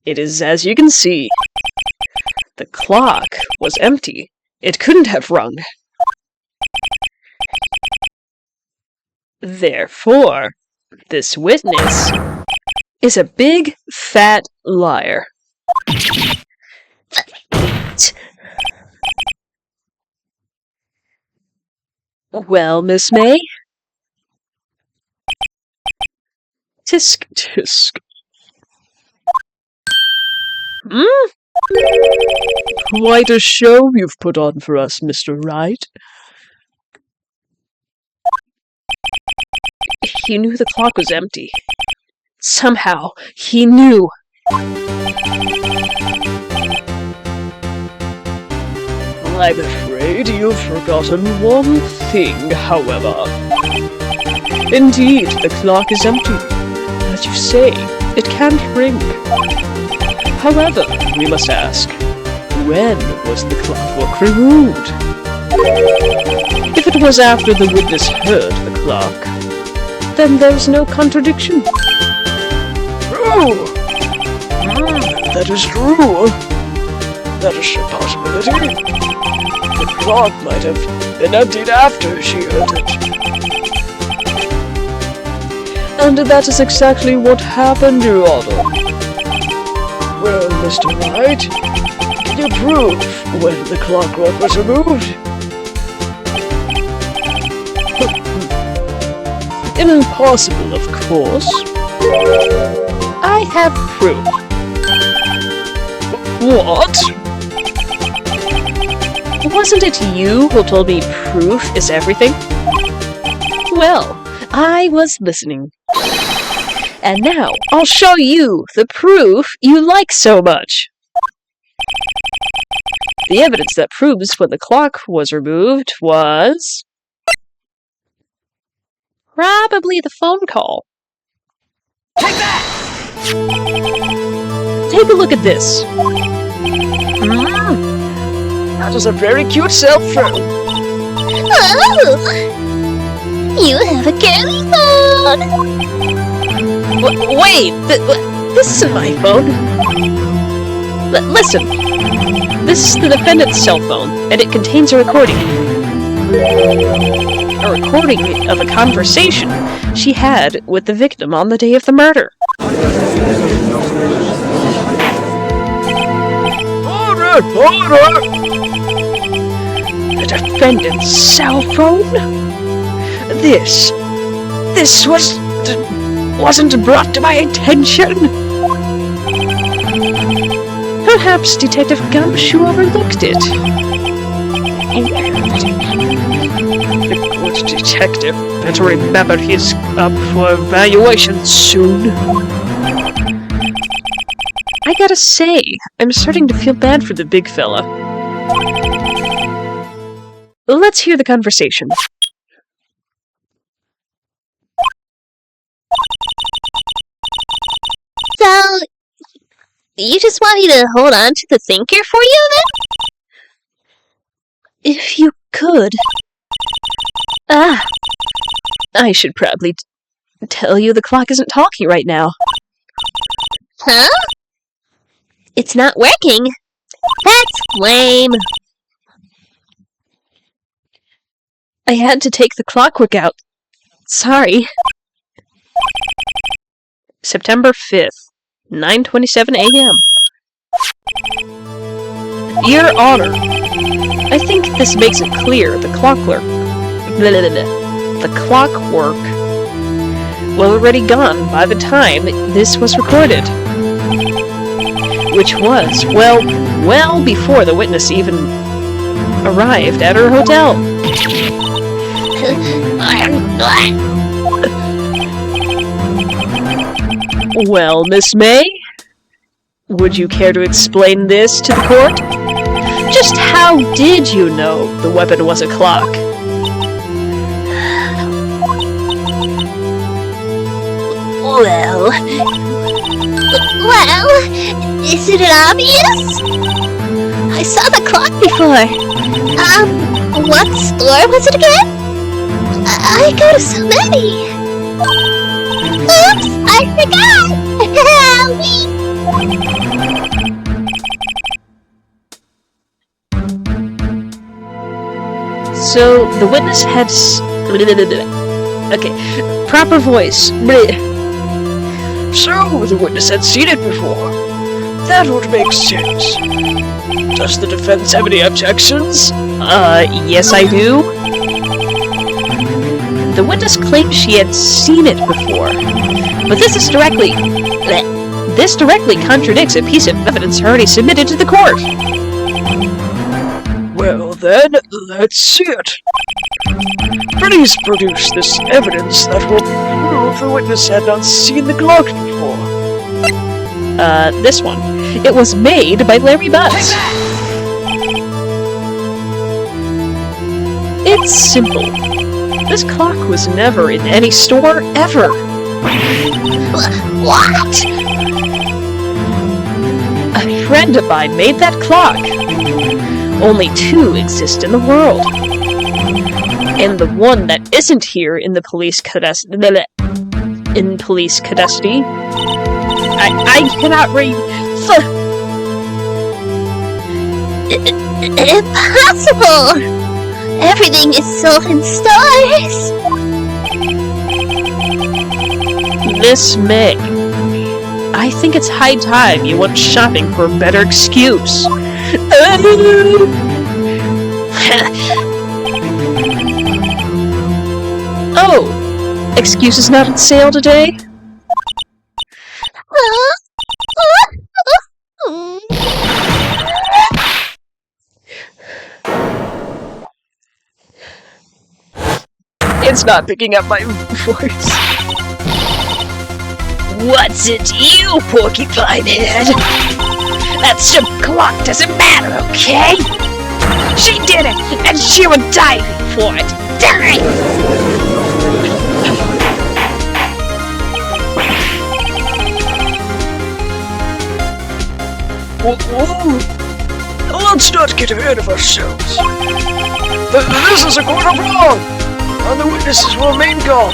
It is as you can see. The clock was empty. It couldn't have rung. Therefore, this witness is a big, fat liar. Well, Miss May? Tisk, tisk. Quite a show you've put on for us, Mr. Wright. He knew the clock was empty. Somehow, he knew. I'm afraid you've forgotten one thing, however. Indeed, the clock is empty. As you say, it can't ring. However, we must ask, when was the clockwork removed? If it was after the witness heard the clock, then there's no contradiction. True! That is true. That is a possibility. The clock might have been emptied after she heard it. And that is exactly what happened, Your Honor. Well, Mr. Wright, can you prove when the clockwork was removed? Impossible, of course. I have proof. What? Wasn't it you who told me proof is everything? Well, I was listening. And now, I'll show you the proof you like so much. The evidence that proves when the clock was removed was probably the phone call. Take that! Take a look at this. That is a very cute cell phone. Oh! You have a girl phone! Wait! This isn't my phone. Listen. This is the defendant's cell phone, and it contains a recording. A recording of a conversation she had with the victim on the day of the murder. Order! The defendant's cell phone? This wasn't brought to my attention. Perhaps Detective Gumshoe overlooked it. The good detective better remember he's up for evaluation soon. I gotta say, I'm starting to feel bad for the big fella. Let's hear the conversation. So, you just want me to hold on to the thinker for you, then? If you could. Ah, I should probably tell you the clock isn't talking right now. huh? It's not working. That's lame. I had to take the clockwork out. Sorry. September 5th, 9:27 a.m. Your Honor, I think this makes it clear the clockwork was already gone by the time this was recorded. Which was, well before the witness even arrived at her hotel. Well, Miss May, would you care to explain this to the court? Just how did you know the weapon was a clock? Well, isn't it obvious? I saw the clock before. What store was it again? I go to so many. Oops, I forgot. So, the witness had okay, proper voice. So, the witness had seen it before. That would make sense. Does the defense have any objections? Yes I do. The witness claimed she had seen it before, but this directly contradicts a piece of evidence already submitted to the court. Well then, let's see it. Please produce this evidence that will prove the witness had not seen the clock before. This one. It was made by Larry Butts. It's simple. This clock was never in any store, ever. What? A friend of mine made that clock. Only 2 exist in the world. And the one that isn't here in the police custody. I cannot read. Impossible! Everything is sold in stores. Miss May, I think it's high time you went shopping for a better excuse. Oh, excuse is not on sale today? It's not picking up my voice. What's it to you, porcupine head? That stupid clock doesn't matter, okay? She did it, and she would die for it. Die! Let's not get ahead of ourselves. This is a court of law, and the witnesses will remain calm.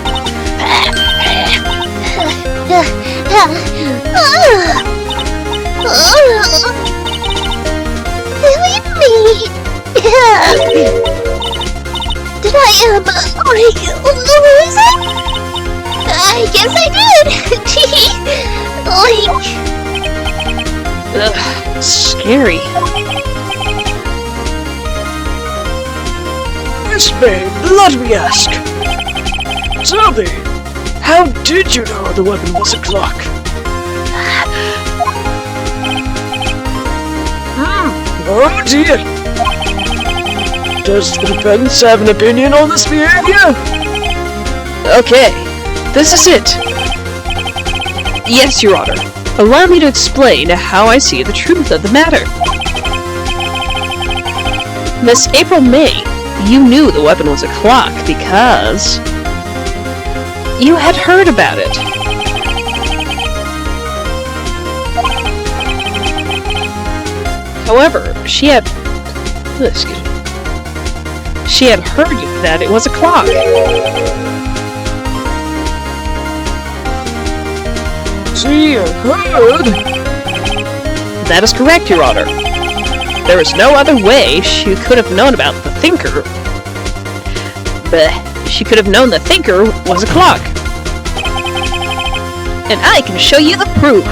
Leave me! Did I, lose it? I guess I did! Ugh, scary. Miss May, let me ask. Tell me, how did you know the weapon was a clock? Oh dear. Does the defense have an opinion on this behavior? Okay, this is it. Yes, Your Honor. Allow me to explain how I see the truth of the matter. Miss April May, you knew the weapon was a clock because you had heard about it. However, she she had heard that it was a clock. She heard? That is correct, Your Honor. There is no other way she could have known about the Thinker. But she could have known the Thinker was a clock. And I can show you the proof.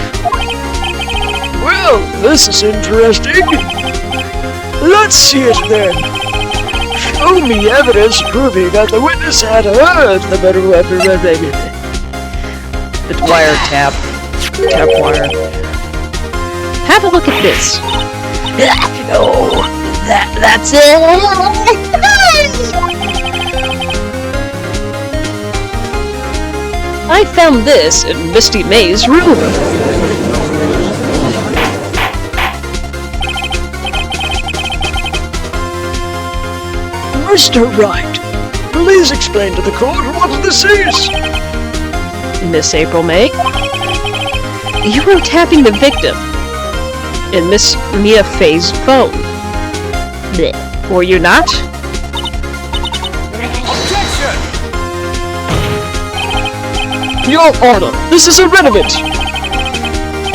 Well, this is interesting. Let's see it then. Show me evidence proving that the witness had heard the better weapon. The wiretap. Tap wire. Have a look at this. Oh, that's it. I found this in Misty May's room. Mr. Wright, please explain to the court what this is. Miss April May, you were tapping the victim in Miss Mia Fay's phone. Blech. Were you not? Your Honor, this is irrelevant.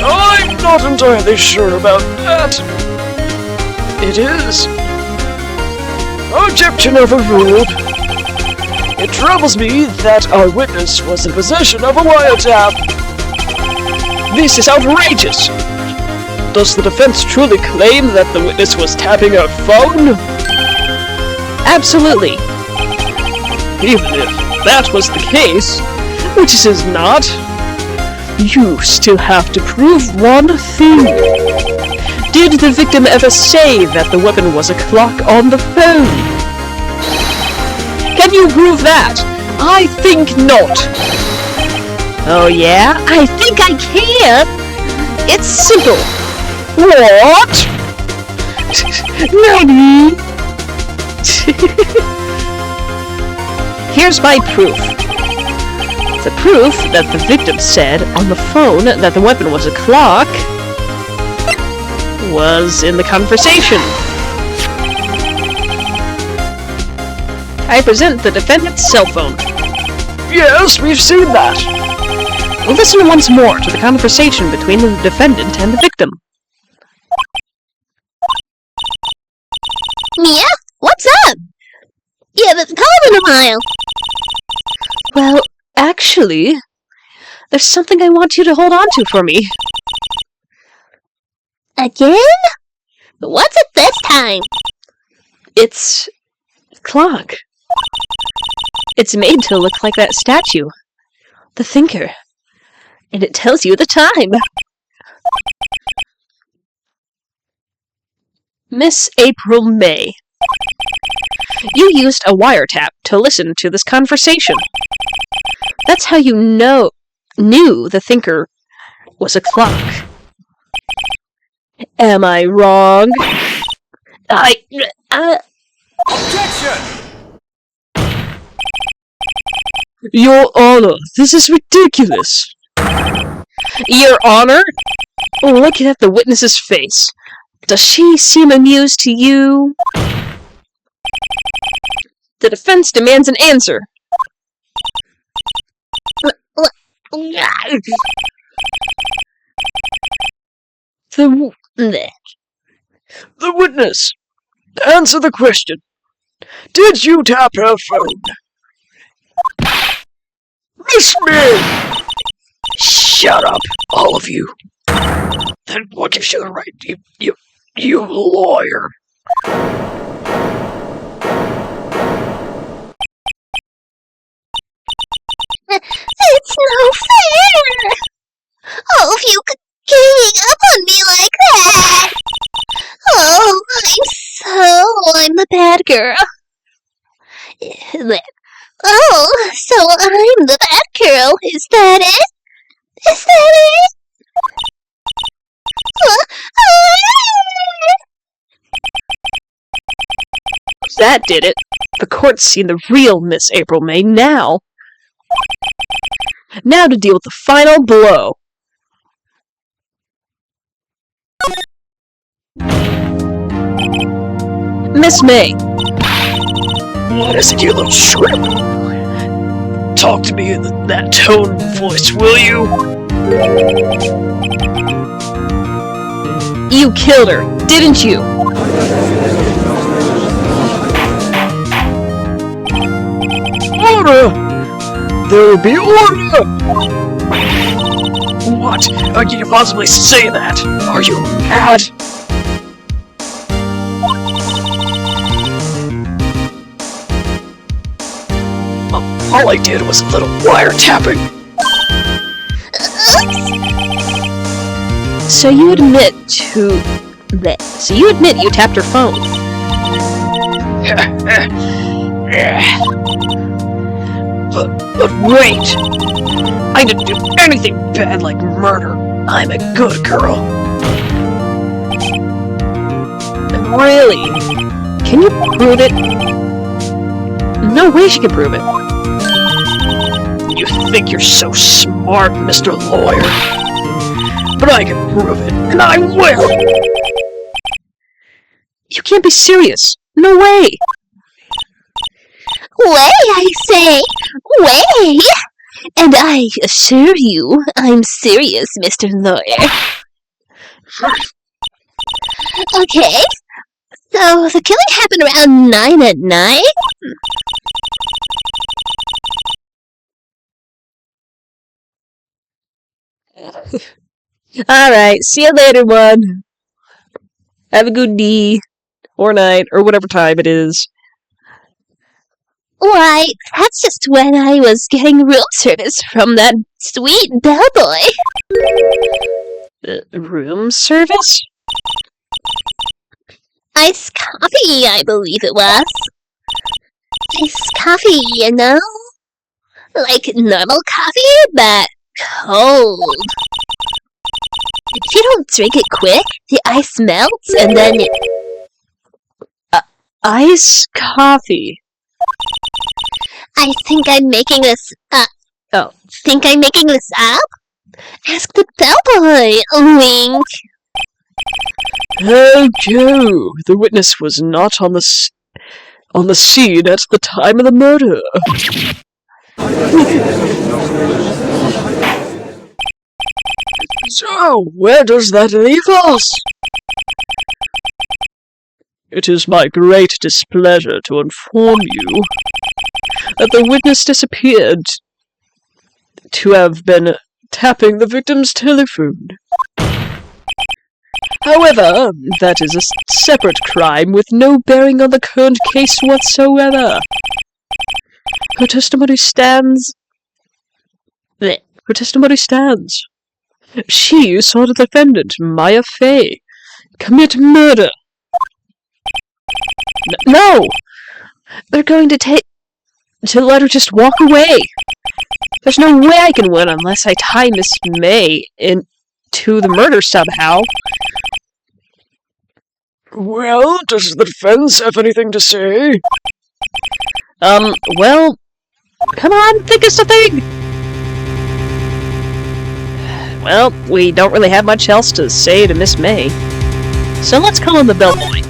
I'm not entirely sure about that. It is. Objection overruled. It troubles me that our witness was in possession of a wiretap. This is outrageous! Does the defense truly claim that the witness was tapping her phone? Absolutely. Even if that was the case, which it is not, you still have to prove one thing. Did the victim ever say that the weapon was a clock on the phone? Can you prove that? I think not. Oh yeah? I think I can. It's simple. What? Nani? Here's my proof. The proof that the victim said on the phone that the weapon was a clock was in the conversation. I present the defendant's cell phone. Yes, we've seen that. Listen once more to the conversation between the defendant and the victim. Mia, what's up? You haven't called in a while. Well, actually, there's something I want you to hold on to for me. Again? What's it this time? It's a clock. It's made to look like that statue, the Thinker, and it tells you the time. Miss April May, you used a wiretap to listen to this conversation. That's how you knew the Thinker was a clock. Am I wrong? Objection! Your Honor, this is ridiculous. Your Honor? Look at the witness's face. Does she seem amused to you? The defense demands an answer. The witness, answer the question. Did you tap her phone? Miss May! Shut up, all of you. Then what gives you the right, you lawyer? It's no fair! All of you ganging up on me like that! Oh, I'm the bad girl. Oh, so I'm the bad girl. Is that it? Is that it? That did it. The court's seen the real Miss April May now. Now to deal with the final blow. Miss May, What is it, you little shrimp? Talk to me in that tone of voice, will you? You killed her, didn't you? Order! There will be order! What? How can you possibly say that? Are you mad? All I did was a little wiretapping. So you admit to that? So you admit you tapped her phone? But wait! I didn't do anything bad like murder. I'm a good girl. Really? Can you prove it? No way she can prove it. You think you're so smart, Mr. Lawyer. But I can prove it, and I will! You can't be serious. No way! Way, I say! Way! And I assure you, I'm serious, Mr. Lawyer. Okay, so the killing happened around 9 at night? Alright, see you later, one. Have a good day. Or night, or whatever time it is. Why, that's just when I was getting room service from that sweet bellboy. Room service? Iced coffee, I believe it was. Iced coffee, you know? Like normal coffee, but cold. If you don't drink it quick, the ice melts and then it... Ice coffee. I think I'm making this up. Oh. Think I'm making this up? Ask the bellboy, wink. Hey, Joe! The witness was not on the scene at the time of the murder. So, where does that leave us? It is my great displeasure to inform you that the witness disappeared to have been tapping the victim's telephone. However, that is a separate crime with no bearing on the current case whatsoever. Her testimony stands. Her testimony stands. She saw the defendant, Maya Fey, commit murder. No! They're going to let her just walk away. There's no way I can win unless I tie Miss May into the murder somehow. Well, does the defense have anything to say? Well, come on, think of something! Well, we don't really have much else to say to Miss May. So let's call in the bellboy.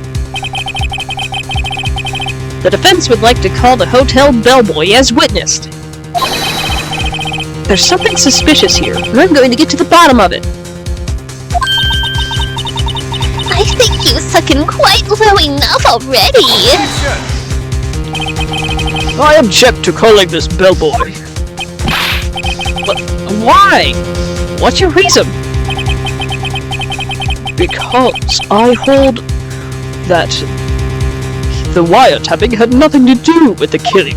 The defense would like to call the hotel bellboy as witnessed. There's something suspicious here, and I'm going to get to the bottom of it. I think you've sucking quite low enough already. I object to calling this bellboy. But why? What's your reason? Because I hold that the wiretapping had nothing to do with the killing.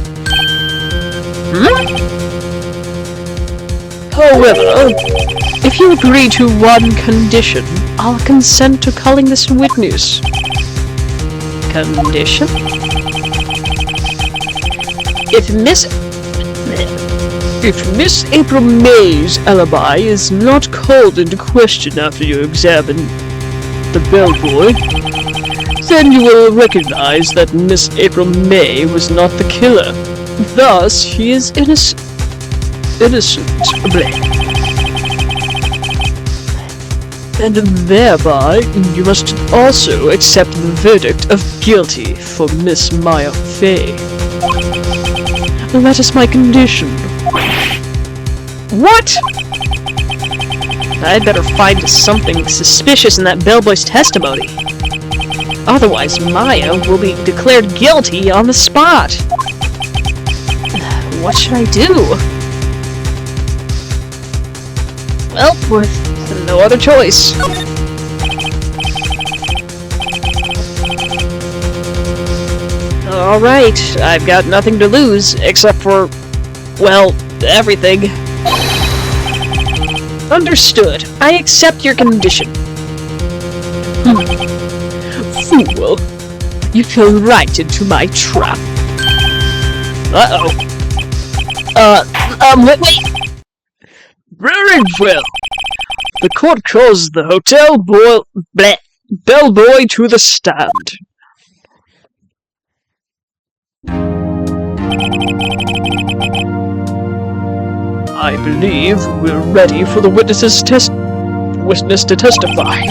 However, if you agree to one condition, I'll consent to calling this witness. Condition? If Miss April May's alibi is not called into question after you examine the bellboy, then you will recognize that Miss April May was not the killer. Thus, he is innocent. And thereby, you must also accept the verdict of guilty for Miss Maya Fey. That is my condition. What? I'd better find something suspicious in that bellboy's testimony. Otherwise, Maya will be declared guilty on the spot. What should I do? Well, with no other choice. Alright, I've got nothing to lose, except for, well, everything. Understood. I accept your condition. Fool! You fell right into my trap. Uh-oh. Wait. Very well. The court calls the hotel bellboy to the stand. I believe we're ready for the witness to testify.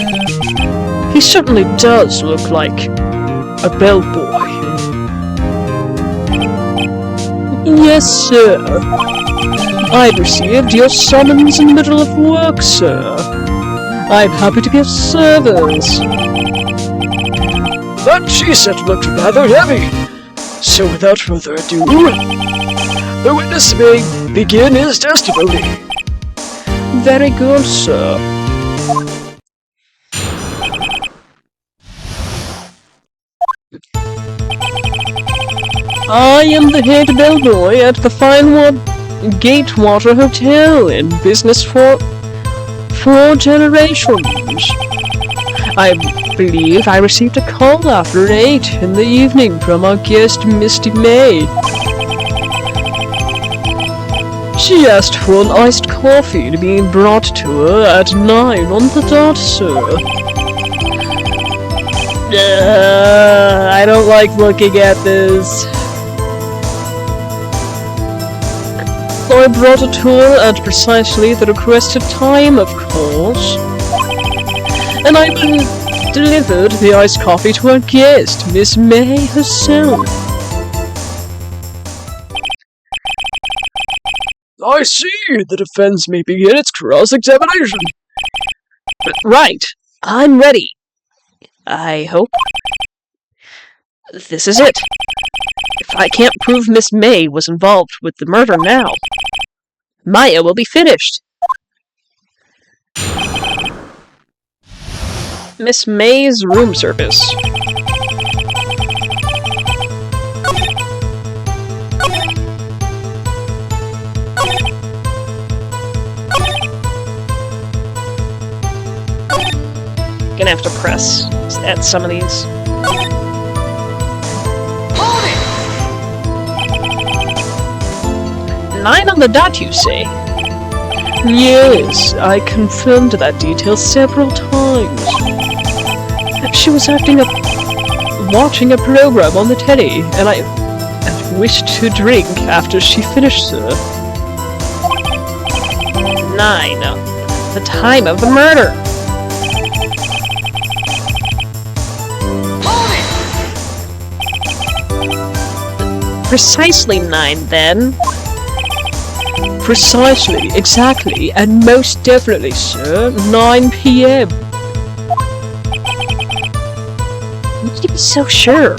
He certainly does look like a bellboy. Yes, sir. I received your summons in the middle of work, sir. I'm happy to give service. That G-set looked rather heavy. So without further ado, the witness may begin his testimony. Very good, sir. I am the head bellboy at the Gatewater Hotel in business for 4 generations. I believe I received a call after 8 in the evening from our guest Misty May. She asked for an iced coffee to be brought to her at 9 on the dot, sir. I don't like looking at this. I brought it to her at precisely the requested time, of course. And I delivered the iced coffee to our guest, Miss May herself. I see. The defense may begin its cross-examination. Right. I'm ready. I hope. This is it. If I can't prove Miss May was involved with the murder now, Maya will be finished. Miss May's room service. Gonna have to press at some of these. Hold it! 9 on the dot, you say? Yes, I confirmed that detail several times. She was watching a program on the telly, and I wished to drink after she finished, sir. 9. The time of the murder. Hold it! Precisely 9, then. Precisely, exactly, and most definitely, sir, 9 p.m. Why did you be so sure?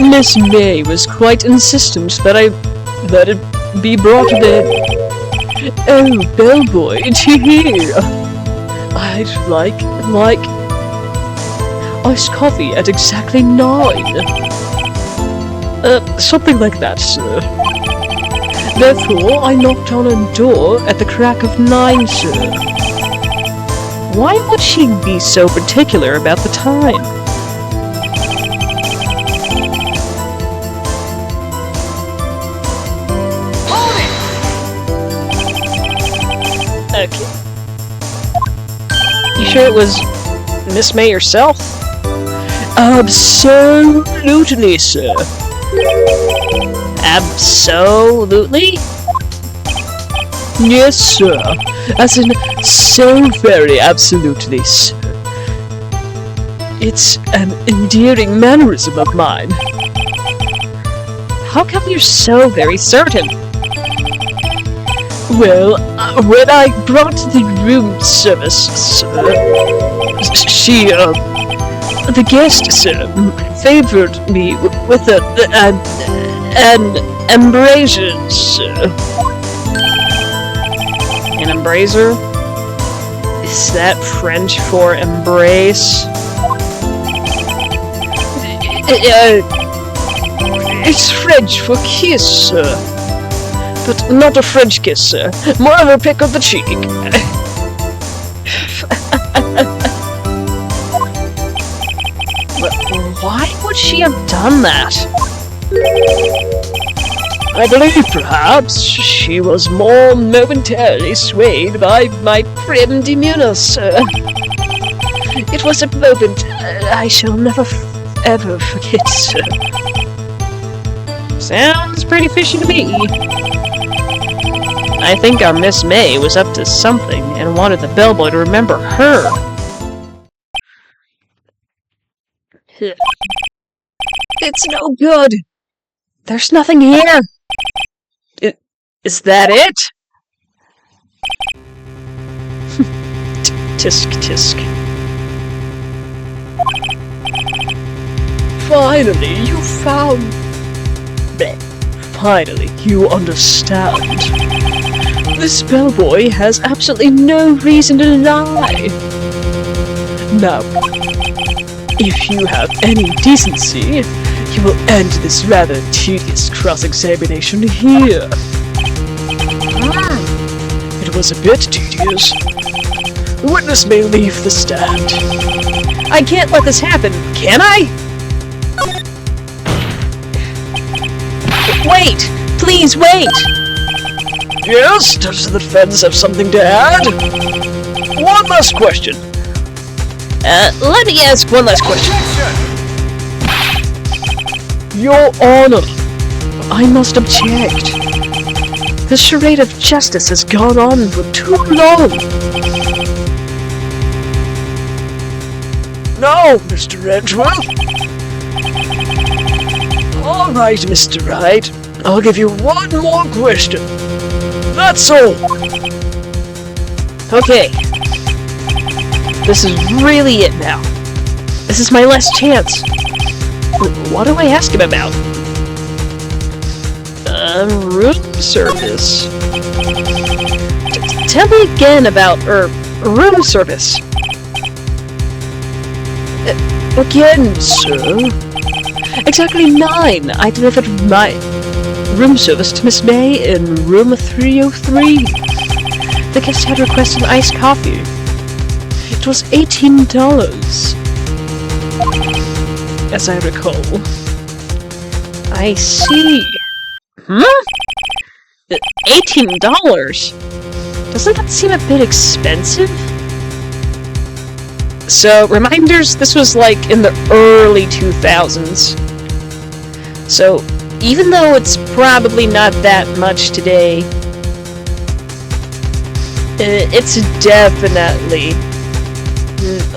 Miss May was quite insistent that I let it be brought to bed. Oh, bellboy, dear! I'd like iced coffee at exactly 9. Something like that, sir. Therefore, I knocked on her door at the crack of 9, sir. Why would she be so particular about the time? Hold it! Okay. You sure it was Miss May herself? Absolutely, sir. Absolutely? Yes, sir. As in, so very absolutely, sir. It's an endearing mannerism of mine. How come you're so very certain? Well, when I brought the room service, sir, the guest, sir, favored me with an embrasure, sir. An embraser? Is that French for embrace? It's French for kiss, sir. But not a French kiss, sir. More of a peck on the cheek. Why would she have done that? I believe, perhaps, she was more momentarily swayed by my prim demeanor, sir. It was a moment I shall never ever forget, sir. Sounds pretty fishy to me. I think our Miss May was up to something and wanted the bellboy to remember her. It's no good. There's nothing here. Is that it? Tisk tisk. Finally, you found... Finally, you understand. This bellboy has absolutely no reason to lie. Now, if you have any decency, you will end this rather tedious cross-examination here. It was a bit tedious. The witness may leave the stand. I can't let this happen, can I? Wait! Please wait! Yes, does the defense have something to add? One last question. Let me ask one last question. Your Honor, I must object. The charade of justice has gone on for too long. No, Mr. Edgeworth. All right, Mr. Wright. I'll give you one more question. That's all. Okay. This is really it now. This is my last chance. What do I ask him about? Room service. Tell me again about, room service. Again, sir. Exactly 9. I delivered my room service to Miss May in room 303. The guest had requested an iced coffee. It was $18, as I recall. I see. $18? Doesn't that seem a bit expensive? So, reminders, this was like in the early 2000s. So, even though it's probably not that much today, it's definitely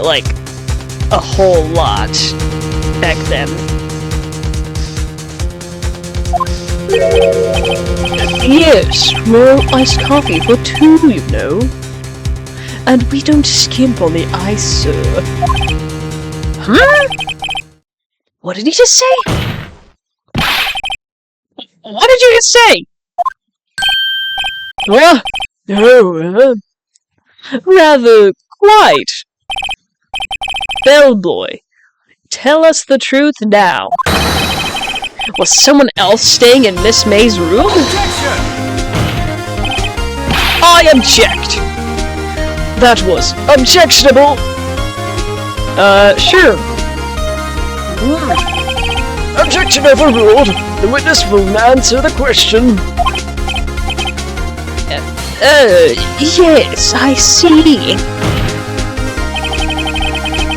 like a whole lot back then. Yes, well, iced coffee for 2, you know. And we don't skimp on the ice, sir. What did he just say? What did you just say? Well, oh, rather quite. Bellboy, tell us the truth now. Was someone else staying in Miss May's room? Objection! I object. That was objectionable. Sure. Objection overruled. The witness will answer the question. Yes, I see.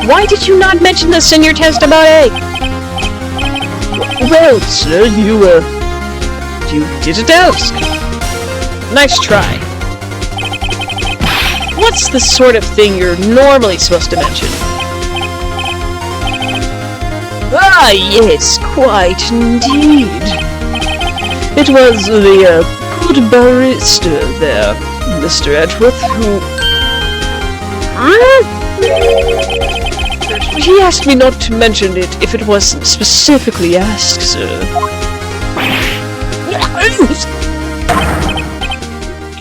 Why did you not mention this in your testimony? Well, sir, you didn't ask. Nice try. What's the sort of thing you're normally supposed to mention? Ah, yes, quite indeed. It was the good barrister there, Mr. Edgeworth, who... He asked me not to mention it if it wasn't specifically asked, sir.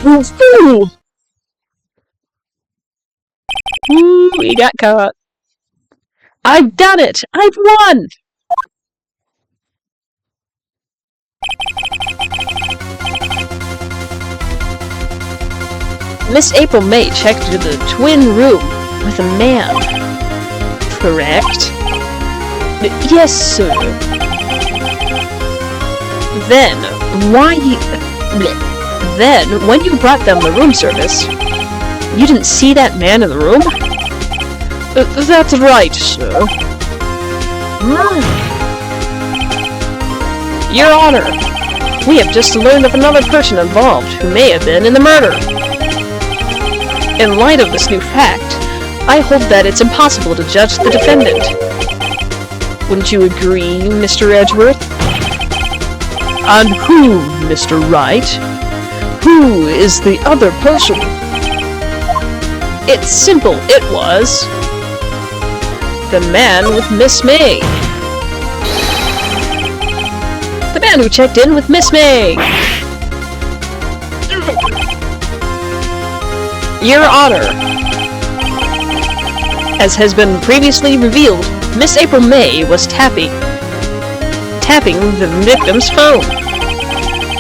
You fool! Ooh, we got caught. I've done it! I've won! Miss April May checked into the twin room with a man. Correct? Yes, sir. Then, when you brought them the room service, you didn't see that man in the room? That's right, sir. Your Honor, we have just learned of another person involved who may have been in the murder. In light of this new fact, I hold that it's impossible to judge the defendant. Wouldn't you agree, Mr. Edgeworth? And who, Mr. Wright? Who is the other person? It's simple, it was. The man with Miss May. The man who checked in with Miss May. Your Honor, as has been previously revealed, Miss April May was tapping the victim's phone.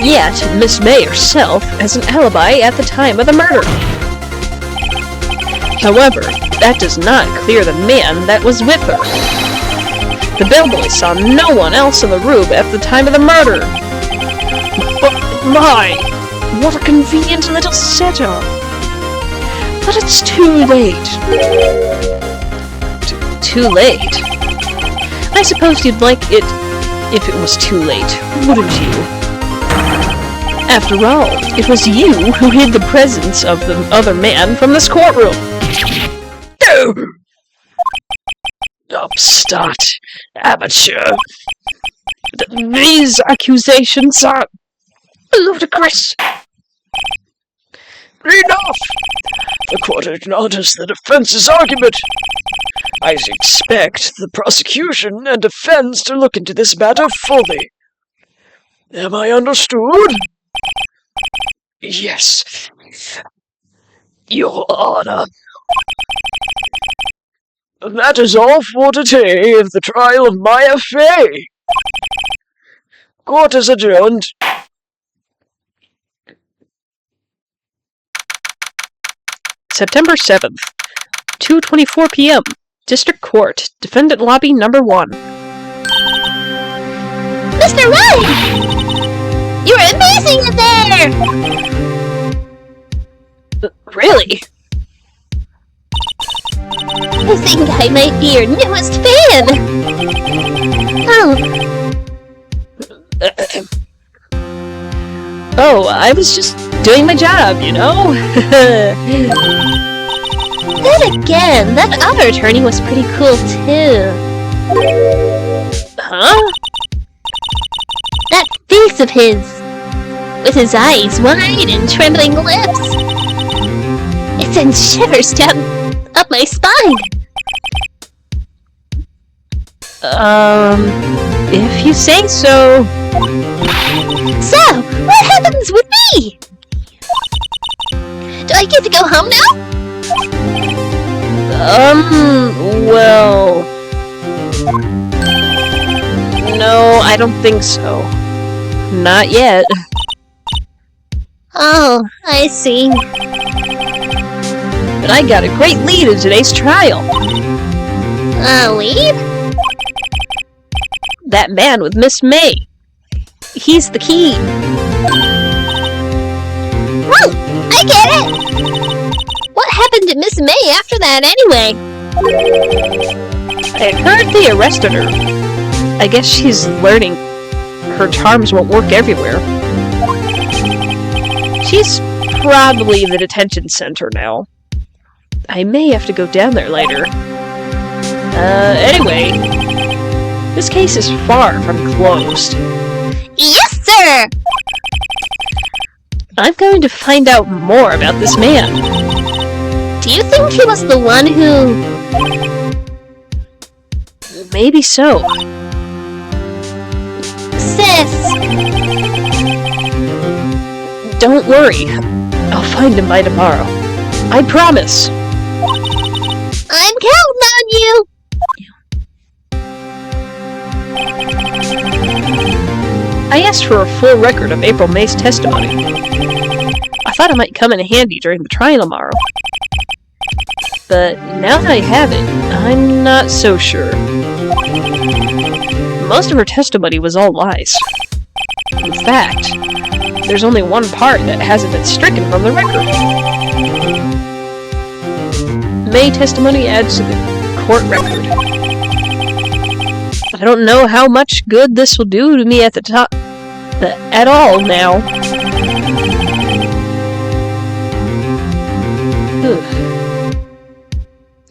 Yet, Miss May herself has an alibi at the time of the murder. However, that does not clear the man that was with her. The bellboy saw no one else in the room at the time of the murder. But my, what a convenient little setup! But it's too late. Too late? I suppose you'd like it if it was too late, wouldn't you? After all, it was you who hid the presence of the other man from this courtroom. Upstart, amateur. These accusations are ludicrous. Enough! The court acknowledges the defense's argument. I expect the prosecution and defense to look into this matter fully. Am I understood? Yes, Your Honor. That is all for today of the trial of Maya Fey. Court is adjourned. September 7th, 2:24 p.m. District Court, Defendant Lobby Number 1. Mr. Wright! You're amazing in there! Really? I think I might be your newest fan! Oh, I was just doing my job, you know? Then again, that other attorney was pretty cool too. Huh? That face of his, with his eyes wide and trembling lips. It sends shivers down up my spine. If you say so. So, what happens with me? Do I get to go home now? Well... No, I don't think so. Not yet. Oh, I see. But I got a great lead in today's trial. Lead? That man with Miss May. He's the key. Oh, I get it! What happened to Miss May after that anyway? I heard they arrested her. I guess she's learning her charms won't work everywhere. She's probably in the detention center now. I may have to go down there later. Anyway, this case is far from closed. Yes, sir! I'm going to find out more about this man. Do you think he was the one who... Maybe so. Sis! Don't worry. I'll find him by tomorrow. I promise. I'm counting on you! I asked for a full record of April May's testimony. I thought it might come in handy during the trial tomorrow. But now that I have it, I'm not so sure. Most of her testimony was all lies. In fact, there's only one part that hasn't been stricken from the record. May testimony adds to the court record. I don't know how much good this will do to me at the top, at all now.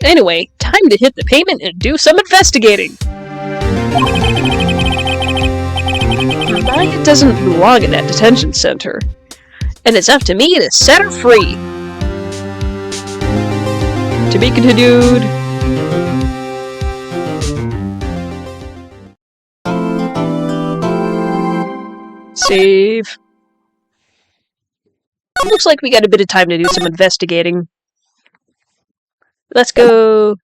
Anyway, time to hit the pavement and do some investigating. Maya doesn't belong in that detention center, and it's up to me to set her free. To be continued. Save. Looks like we got a bit of time to do some investigating. Let's go.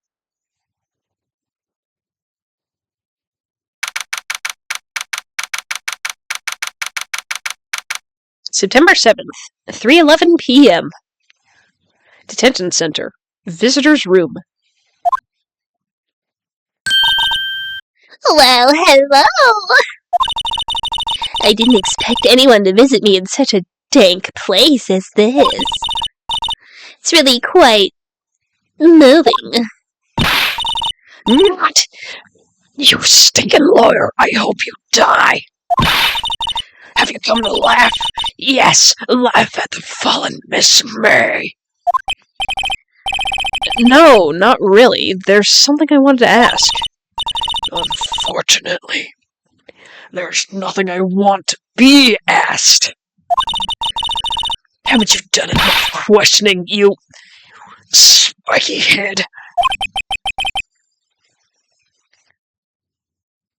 September 7th, 3:11 p.m. Detention Center. Visitor's room. Well, hello! I didn't expect anyone to visit me in such a dank place as this. It's really quite... moving. Not! You stinking lawyer, I hope you die! Have you come to laugh? Yes, laugh at the fallen Miss May. No, not really. There's something I wanted to ask. Unfortunately, there's nothing I want to be asked. Haven't you done enough questioning, you spiky head?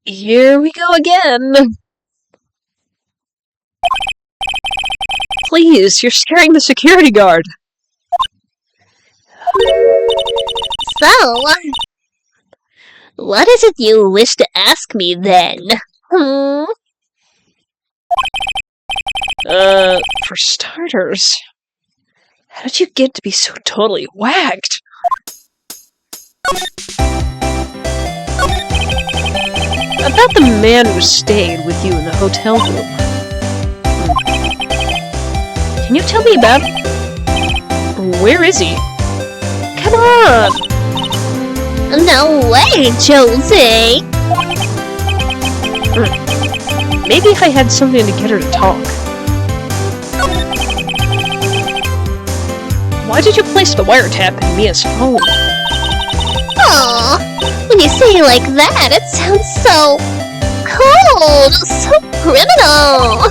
Here we go again. Please, you're scaring the security guard. So, what is it you wish to ask me then? For starters, how did you get to be so totally whacked? About the man who stayed with you in the hotel room. Can you tell me about him? Where is he? Come on! No way, Josie! Maybe if I had something to get her to talk. Why did you place the wiretap in Mia's phone? Aw, when you say it like that, it sounds so cold, so criminal.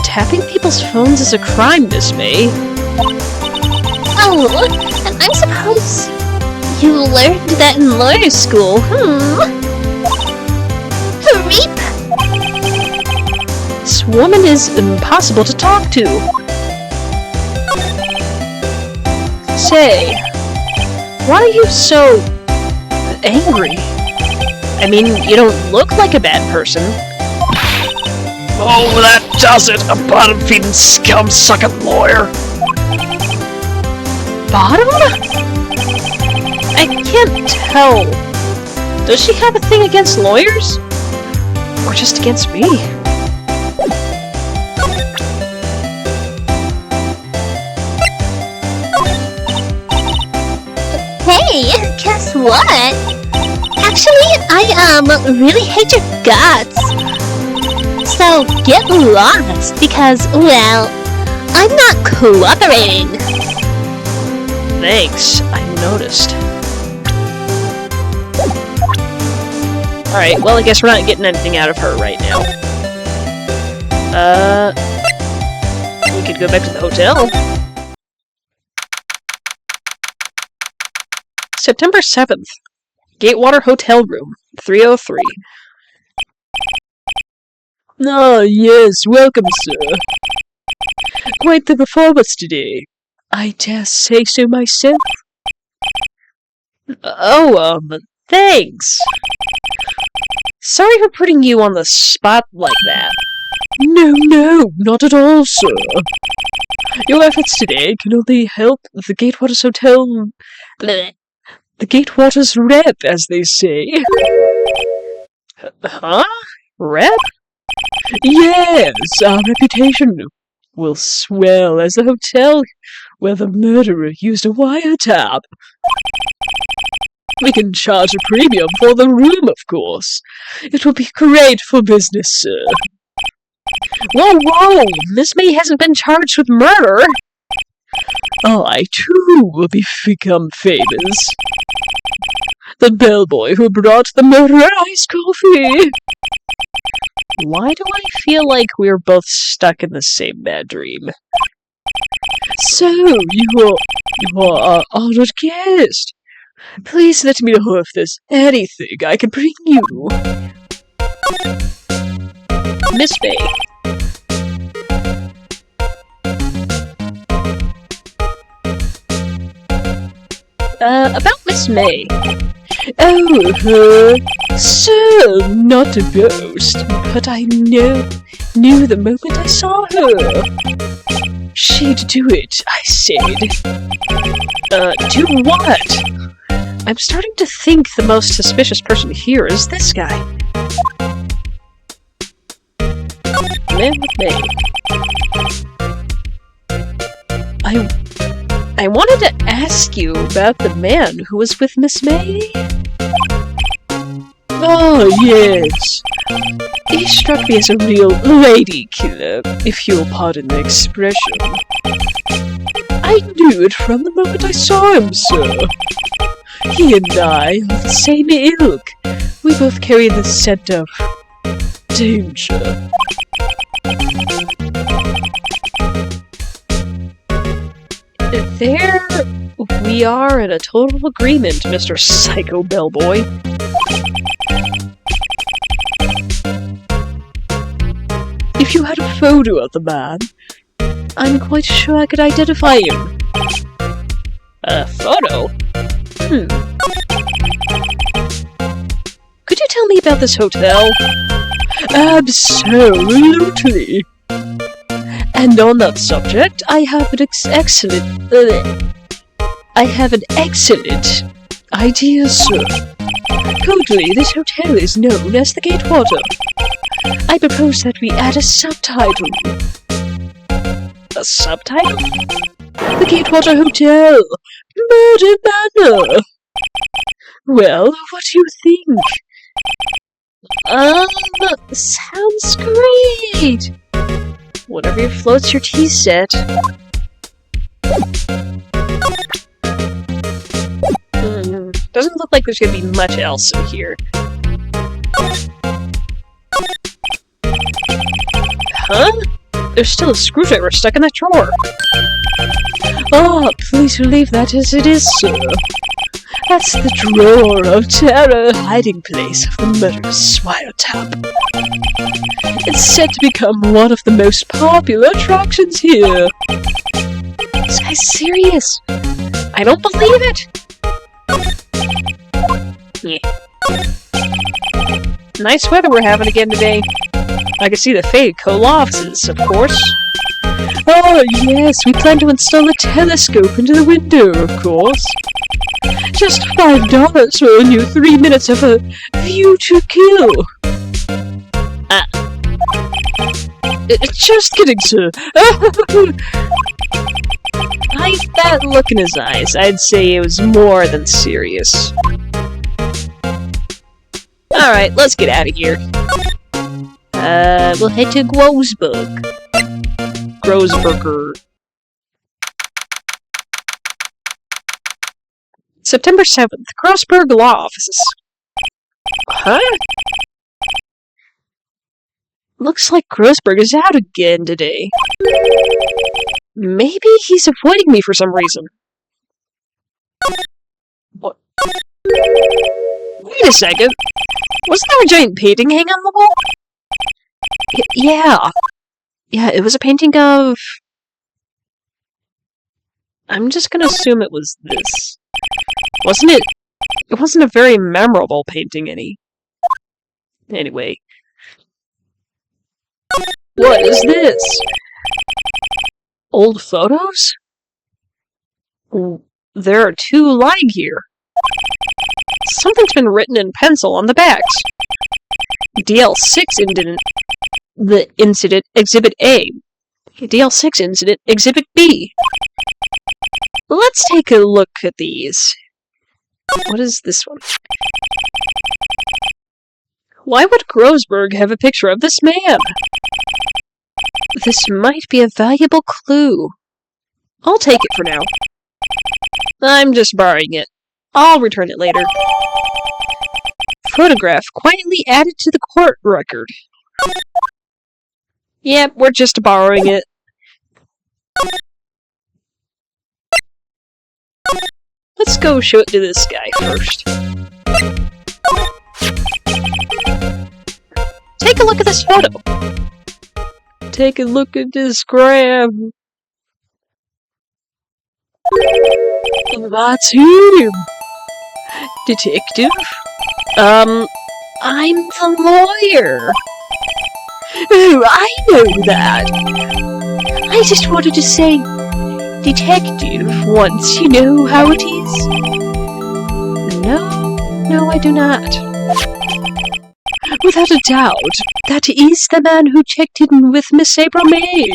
Tapping people's phones is a crime, Miss May. Oh, and I suppose you learned that in lawyer school, Creep! This woman is impossible to talk to. Say, why are you so... angry? I mean, you don't look like a bad person. Oh, that does it! A bottom-feeding, scum-sucking lawyer! Bottom? I can't tell. Does she have a thing against lawyers? Or just against me? Hey, guess what? Actually, I, really hate your guts. So, get lost, because, well, I'm not cooperating. Thanks, I noticed. Alright, well I guess we're not getting anything out of her right now. We could go back to the hotel. September 7th. Gatewater Hotel Room, 303. Ah, yes, welcome, sir. Quite the performance today. I dare say so myself. Oh, thanks. Sorry for putting you on the spot like that. No, not at all, sir. Your efforts today can only help the Gatewaters Hotel... Blech. The Gatewaters rep, as they say. Huh? Rep? Yes, our reputation will swell as the hotel where the murderer used a wiretap. We can charge a premium for the room, of course. It will be great for business, sir. Whoa! Miss May hasn't been charged with murder! I, too, will become famous. The bellboy who brought the murderer iced coffee. Why do I feel like we're both stuck in the same bad dream? So, you are our honored guest. Please let me know if there's anything I can bring you. Miss May. About Miss May. Sir, not to boast, but I knew the moment I saw her. She'd do it, I said. Do what? I'm starting to think the most suspicious person here is this guy. Man with May. I wanted to ask you about the man who was with Miss May. Oh, yes. He struck me as a real lady killer, if you'll pardon the expression. I knew it from the moment I saw him, sir. He and I are the same ilk. We both carry the scent of danger. There we are in a total agreement, Mr. Psycho Bellboy. If you had a photo of the man, I'm quite sure I could identify him. A photo? Could you tell me about this hotel? Absolutely. And on that subject, I have an excellent idea, sir. Currently, this hotel is known as the Gatewater. I propose that we add a subtitle. A subtitle? The Gatewater Hotel, Murder Manor. Well, what do you think? Sounds great! Whatever floats your tea set. Doesn't look like there's gonna be much else in here. Huh? There's still a screwdriver stuck in that drawer. Please leave that as it is, sir. That's the drawer of terror, hiding place of the murderous wiretap. It's set to become one of the most popular attractions here. This guy's serious. I don't believe it. Yeah. Nice weather we're having again today. I can see the faded coal offices, of course. Oh, yes, we plan to install a telescope into the window, of course. Just $5 will earn you 3 minutes of a view to kill. Just kidding, sir. By that look in his eyes, I'd say it was more than serious. Alright, let's get out of here. We'll head to Grosburg. Grosburger. September 7th, Grosburg Law Offices. Huh? Looks like Grossberg is out again today. Maybe he's avoiding me for some reason. What? Wait a second. Wasn't there a giant painting hanging on the wall? Yeah. Yeah, it was a painting of... I'm just gonna assume it was this. Wasn't it? It wasn't a very memorable painting, Anyway. What is this? Old photos? There are 2 lying here. Something's been written in pencil on the backs. DL6 incident Exhibit A. DL6 incident Exhibit B. Let's take a look at these. What is this one? Why would Grossberg have a picture of this man? This might be a valuable clue. I'll take it for now. I'm just borrowing it. I'll return it later. Photograph quietly added to the court record. Yep, we're just borrowing it. Let's go show it to this guy first. Take a look at this photo. Take a look at this gram. That's him. Detective? I'm the lawyer. Oh, I know that. I just wanted to say detective once, you know how it is. No, I do not. Without a doubt, that is the man who checked in with Miss April May.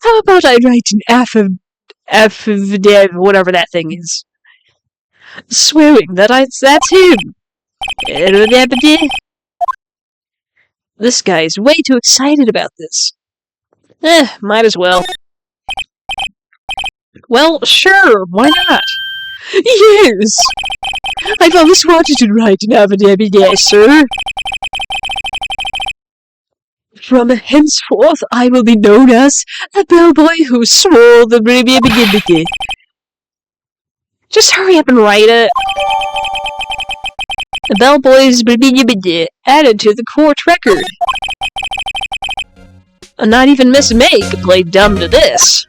How about I write an affidavit, whatever that thing is, swearing that that's him. This guy's way too excited about this. Might as well. Well, sure, why not? Yes! I've always wanted to write an affidavit, yes, sir. From henceforth, I will be known as a bellboy who swore the baby. Just hurry up and write it. The bellboy's baby added to the court record. Not even Miss May could play dumb to this.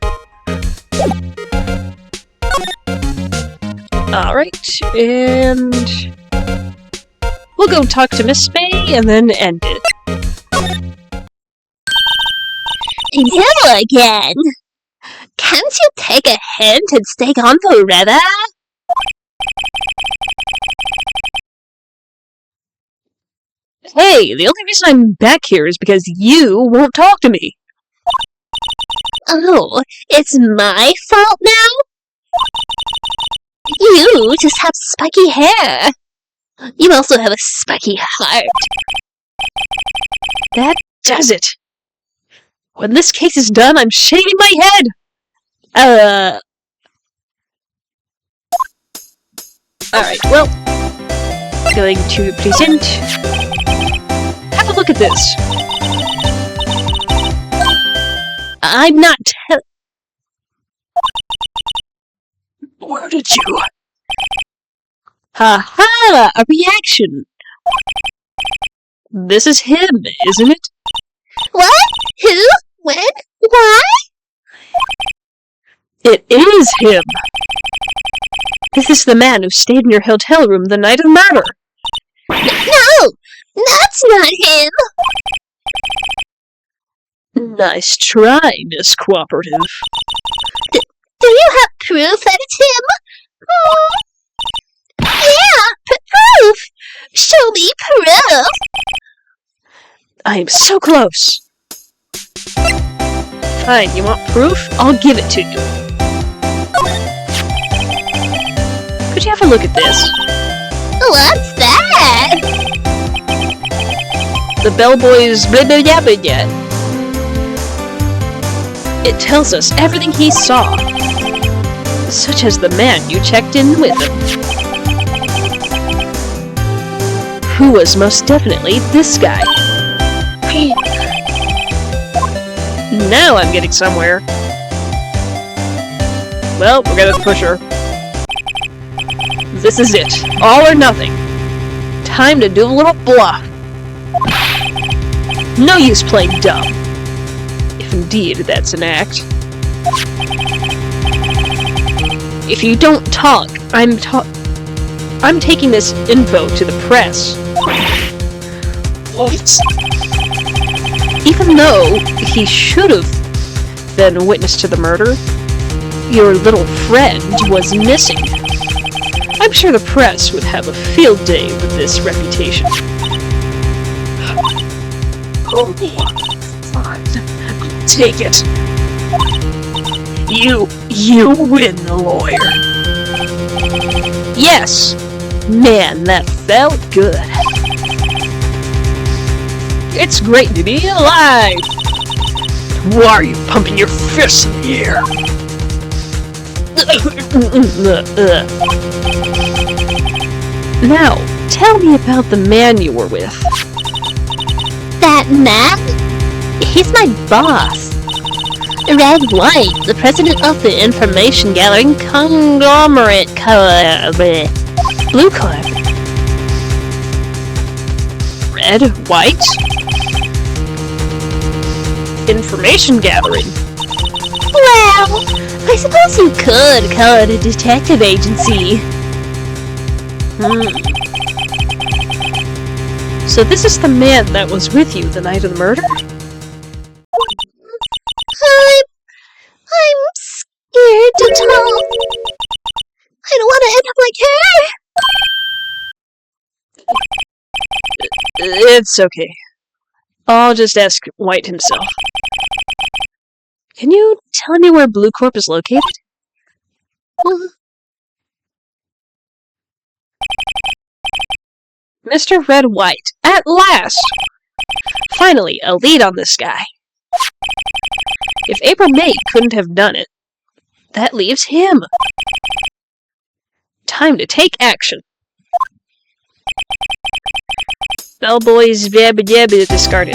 Alright, and we'll go talk to Miss May and then end it. You again? Can't you take a hint and stay on forever? Hey, the only reason I'm back here is because you won't talk to me. Oh, it's my fault now? You just have spiky hair. You also have a spiky heart. That does it. When this case is done, I'm shaving my head. Alright, well, going to the precinct. Have a look at this. I'm not Where did you? Ha-ha! A reaction! This is him, isn't it? What? Who? When? Why? It is him! This is the man who stayed in your hotel room the night of the murder! No! That's not him! Nice try, Miss Cooperative. Do you have proof that it's him? Oh. Yeah, proof! Show me proof! I am so close! Fine, you want proof? I'll give it to you. Could you have a look at this? What's that? The bellboy's blah-blah-yabba-yet. It tells us everything he saw, such as the man you checked in with him, who was most definitely this guy. Now I'm getting somewhere. Well, we're gonna push her. This is it. All or nothing. Time to do a little bluff. No use playing dumb. If indeed that's an act. If you don't talk, I'm taking this info to the press. What? Even though he should have been a witness to the murder, your little friend was missing. I'm sure the press would have a field day with this reputation. Oh, fine. Take it. You win, the lawyer. Yes! Man, that felt good. It's great to be alive! Why are you pumping your fists in the air? Now, tell me about the man you were with. That man? He's my boss. Red Wright, the president of the information gathering conglomerate Bluecorp. Red? White? Information gathering. Well, I suppose you could call it a detective agency. So this is the man that was with you the night of the murder? I'm scared to talk. I don't want to end up like her. It's okay. I'll just ask White himself. Can you tell me where Bluecorp is located? Mr. Red White, at last! Finally, a lead on this guy. If April May couldn't have done it, that leaves him. Time to take action. Bellboys yabba yabba discarded.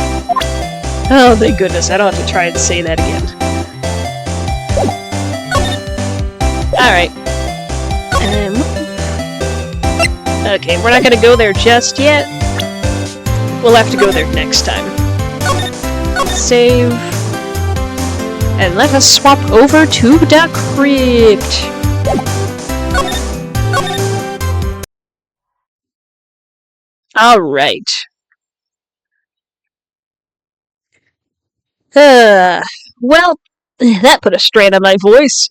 Oh, thank goodness, I don't have to try and say that again. Alright. Okay, we're not gonna go there just yet. We'll have to go there next time. Save. And let us swap over to the crypt. Alright. Well, that put a strain on my voice.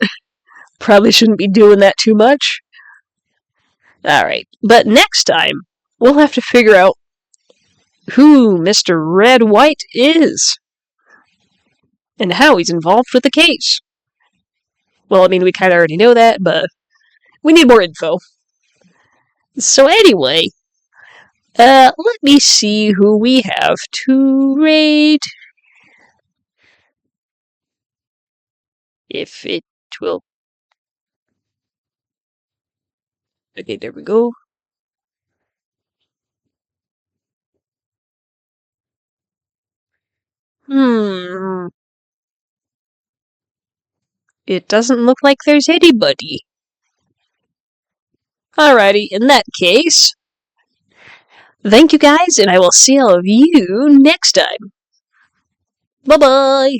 Probably shouldn't be doing that too much. Alright, but next time, we'll have to figure out who Mr. Red White is. And how he's involved with the case. Well, I mean, we kind of already know that, but we need more info. So anyway, let me see who we have to rate. If it will... Okay, there we go. It doesn't look like there's anybody. Alrighty, in that case, thank you guys, and I will see all of you next time. Bye-bye!